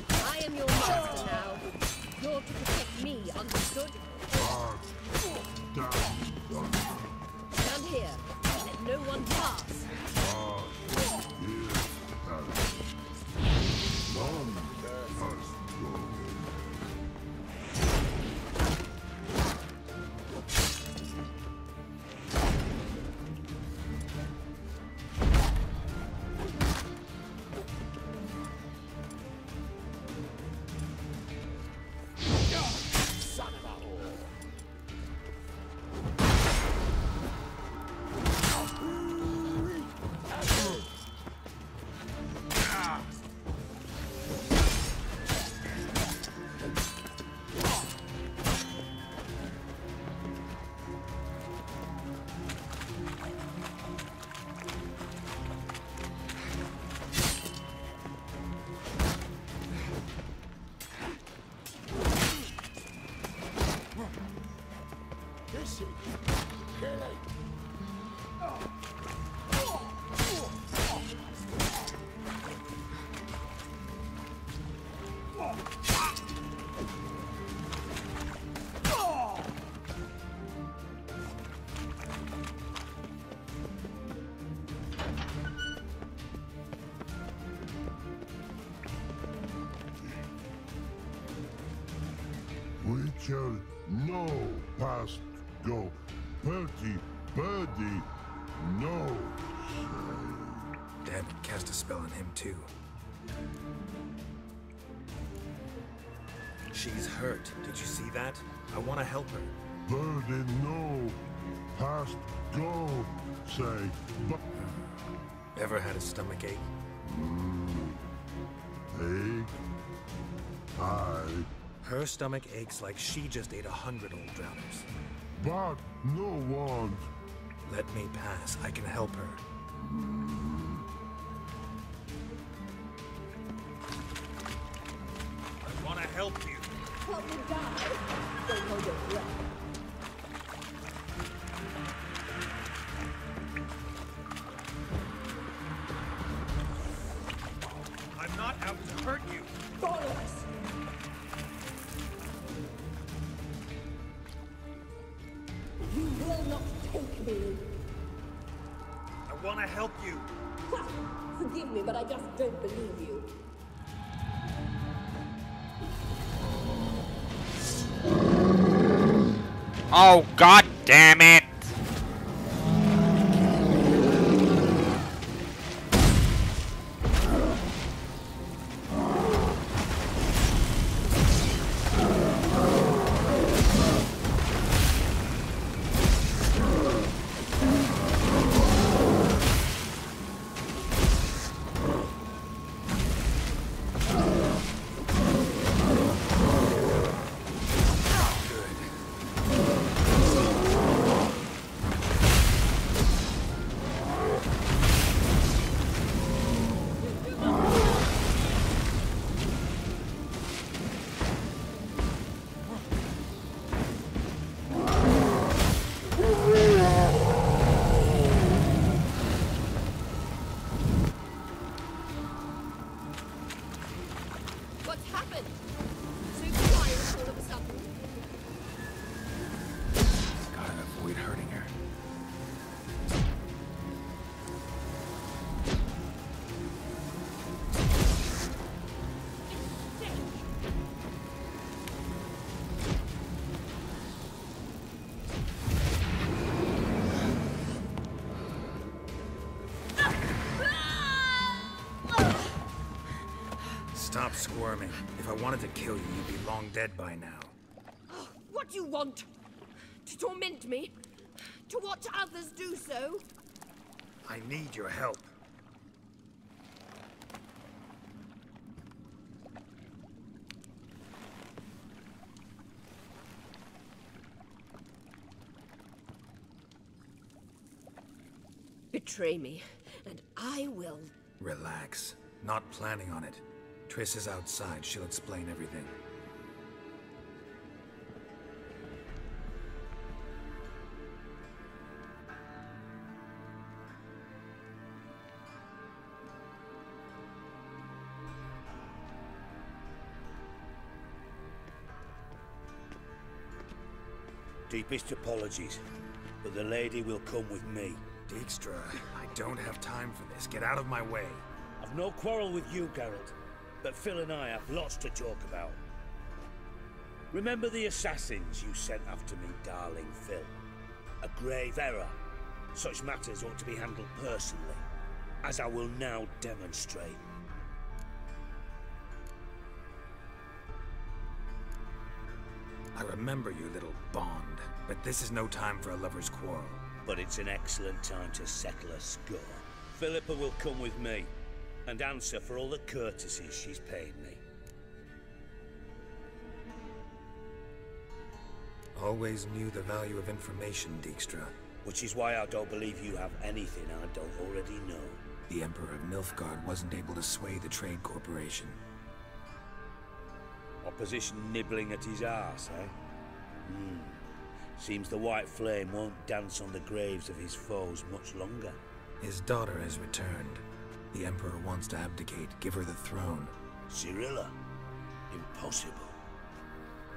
I am your master now. You're to protect me, understood? Stand here. Let no one pass. Witcher, no past go. Birdie, no. Damn it, cast a spell on him too. She's hurt. Did you see that? I want to help her. Birdie, no. Past go, say. Ever had a stomach ache? Ache? Aye. Her stomach aches like she just ate 100 old drowners. But no one. Let me pass. I can help her. I want to help you. Help me die. Don't hold your breath. want to help you. Forgive me, but I just don't believe you. Oh, god damn it! Stop squirming. If I wanted to kill you, you'd be long dead by now. What do you want? To torment me? To watch others do so? I need your help. Betray me, and I will. Relax. Not planning on it. Triss is outside. She'll explain everything. Deepest apologies, but the lady will come with me. Dijkstra, I don't have time for this. Get out of my way. I've no quarrel with you, Geralt, but Phil and I have lots to talk about. Remember the assassins you sent after me, darling Phil? A grave error. Such matters ought to be handled personally, as I will now demonstrate. I remember you, little Bond, but this is no time for a lover's quarrel. But it's an excellent time to settle a score. Philippa will come with me, and answer for all the courtesies she's paid me. Always knew the value of information, Dijkstra. Which is why I don't believe you have anything I don't already know. The Emperor of Nilfgaard wasn't able to sway the Trade Corporation. Opposition nibbling at his arse, eh? Seems the White Flame won't dance on the graves of his foes much longer. His daughter has returned. The Emperor wants to abdicate, give her the throne. Cirilla? Impossible.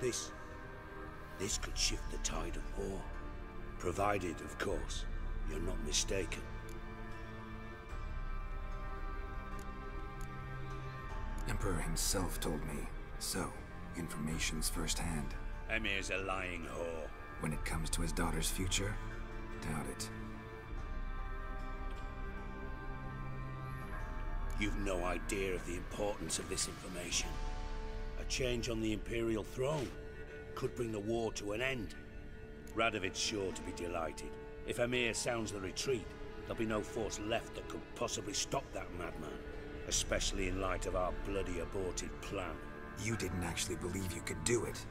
This could shift the tide of war. Provided, of course, you're not mistaken. Emperor himself told me. So, information's firsthand. Emir's a lying whore. When it comes to his daughter's future, doubt it. You've no idea of the importance of this information. A change on the Imperial throne could bring the war to an end. Radovid's sure to be delighted. If Emir sounds the retreat, there'll be no force left that could possibly stop that madman. Especially in light of our bloody aborted plan. You didn't actually believe you could do it.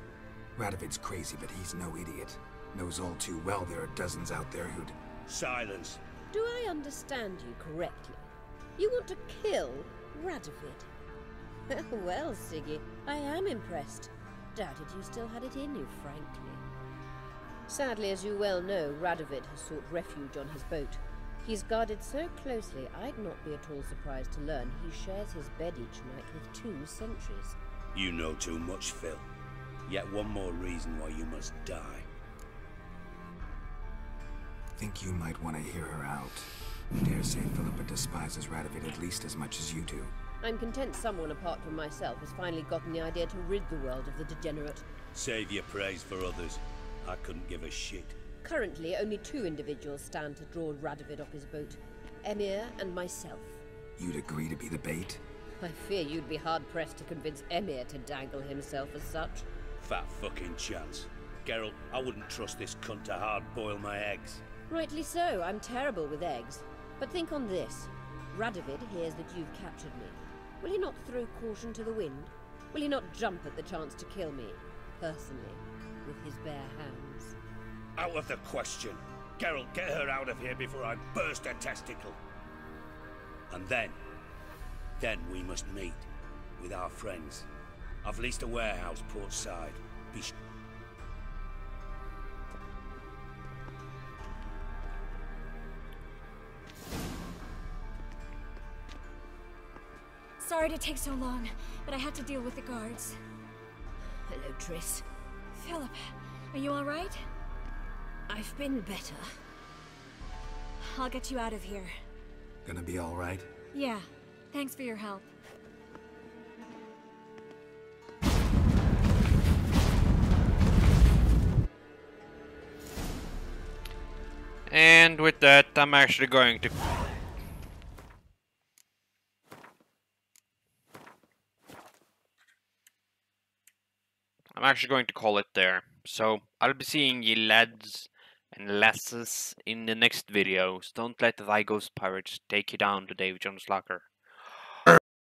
Radovid's crazy, but he's no idiot. Knows all too well there are dozens out there who'd... Silence. Do I understand you correctly? You want to kill Radovid? Well, Siggy, I am impressed. Doubted you still had it in you, frankly. Sadly, as you well know, Radovid has sought refuge on his boat. He's guarded so closely, I'd not be at all surprised to learn he shares his bed each night with 2 sentries. You know too much, Phil. Yet one more reason why you must die. Think you might want to hear her out. Dare say Philippa despises Radovid at least as much as you do. I'm content someone apart from myself has finally gotten the idea to rid the world of the degenerate. Save your praise for others. I couldn't give a shit. Currently, only 2 individuals stand to draw Radovid off his boat. Emir and myself. You'd agree to be the bait? I fear you'd be hard-pressed to convince Emir to dangle himself as such. Fat fucking chance. Geralt, I wouldn't trust this cunt to hard-boil my eggs. Rightly so, I'm terrible with eggs. But think on this. Radovid hears that you've captured me. Will he not throw caution to the wind? Will he not jump at the chance to kill me, personally, with his bare hands? Out of the question. Geralt, get her out of here before I burst a testicle. And then we must meet with our friends. I've leased a warehouse portside. Be Sorry to take so long, but I had to deal with the guards. Hello, Triss. Philip, are you all right? I've been better. I'll get you out of here. Gonna be all right? Yeah, thanks for your help. And with that, I'm actually going to... call it there. So, I'll be seeing you lads and lasses in the next videos. Don't let the Vigos pirates take you down to Dave Jones' locker.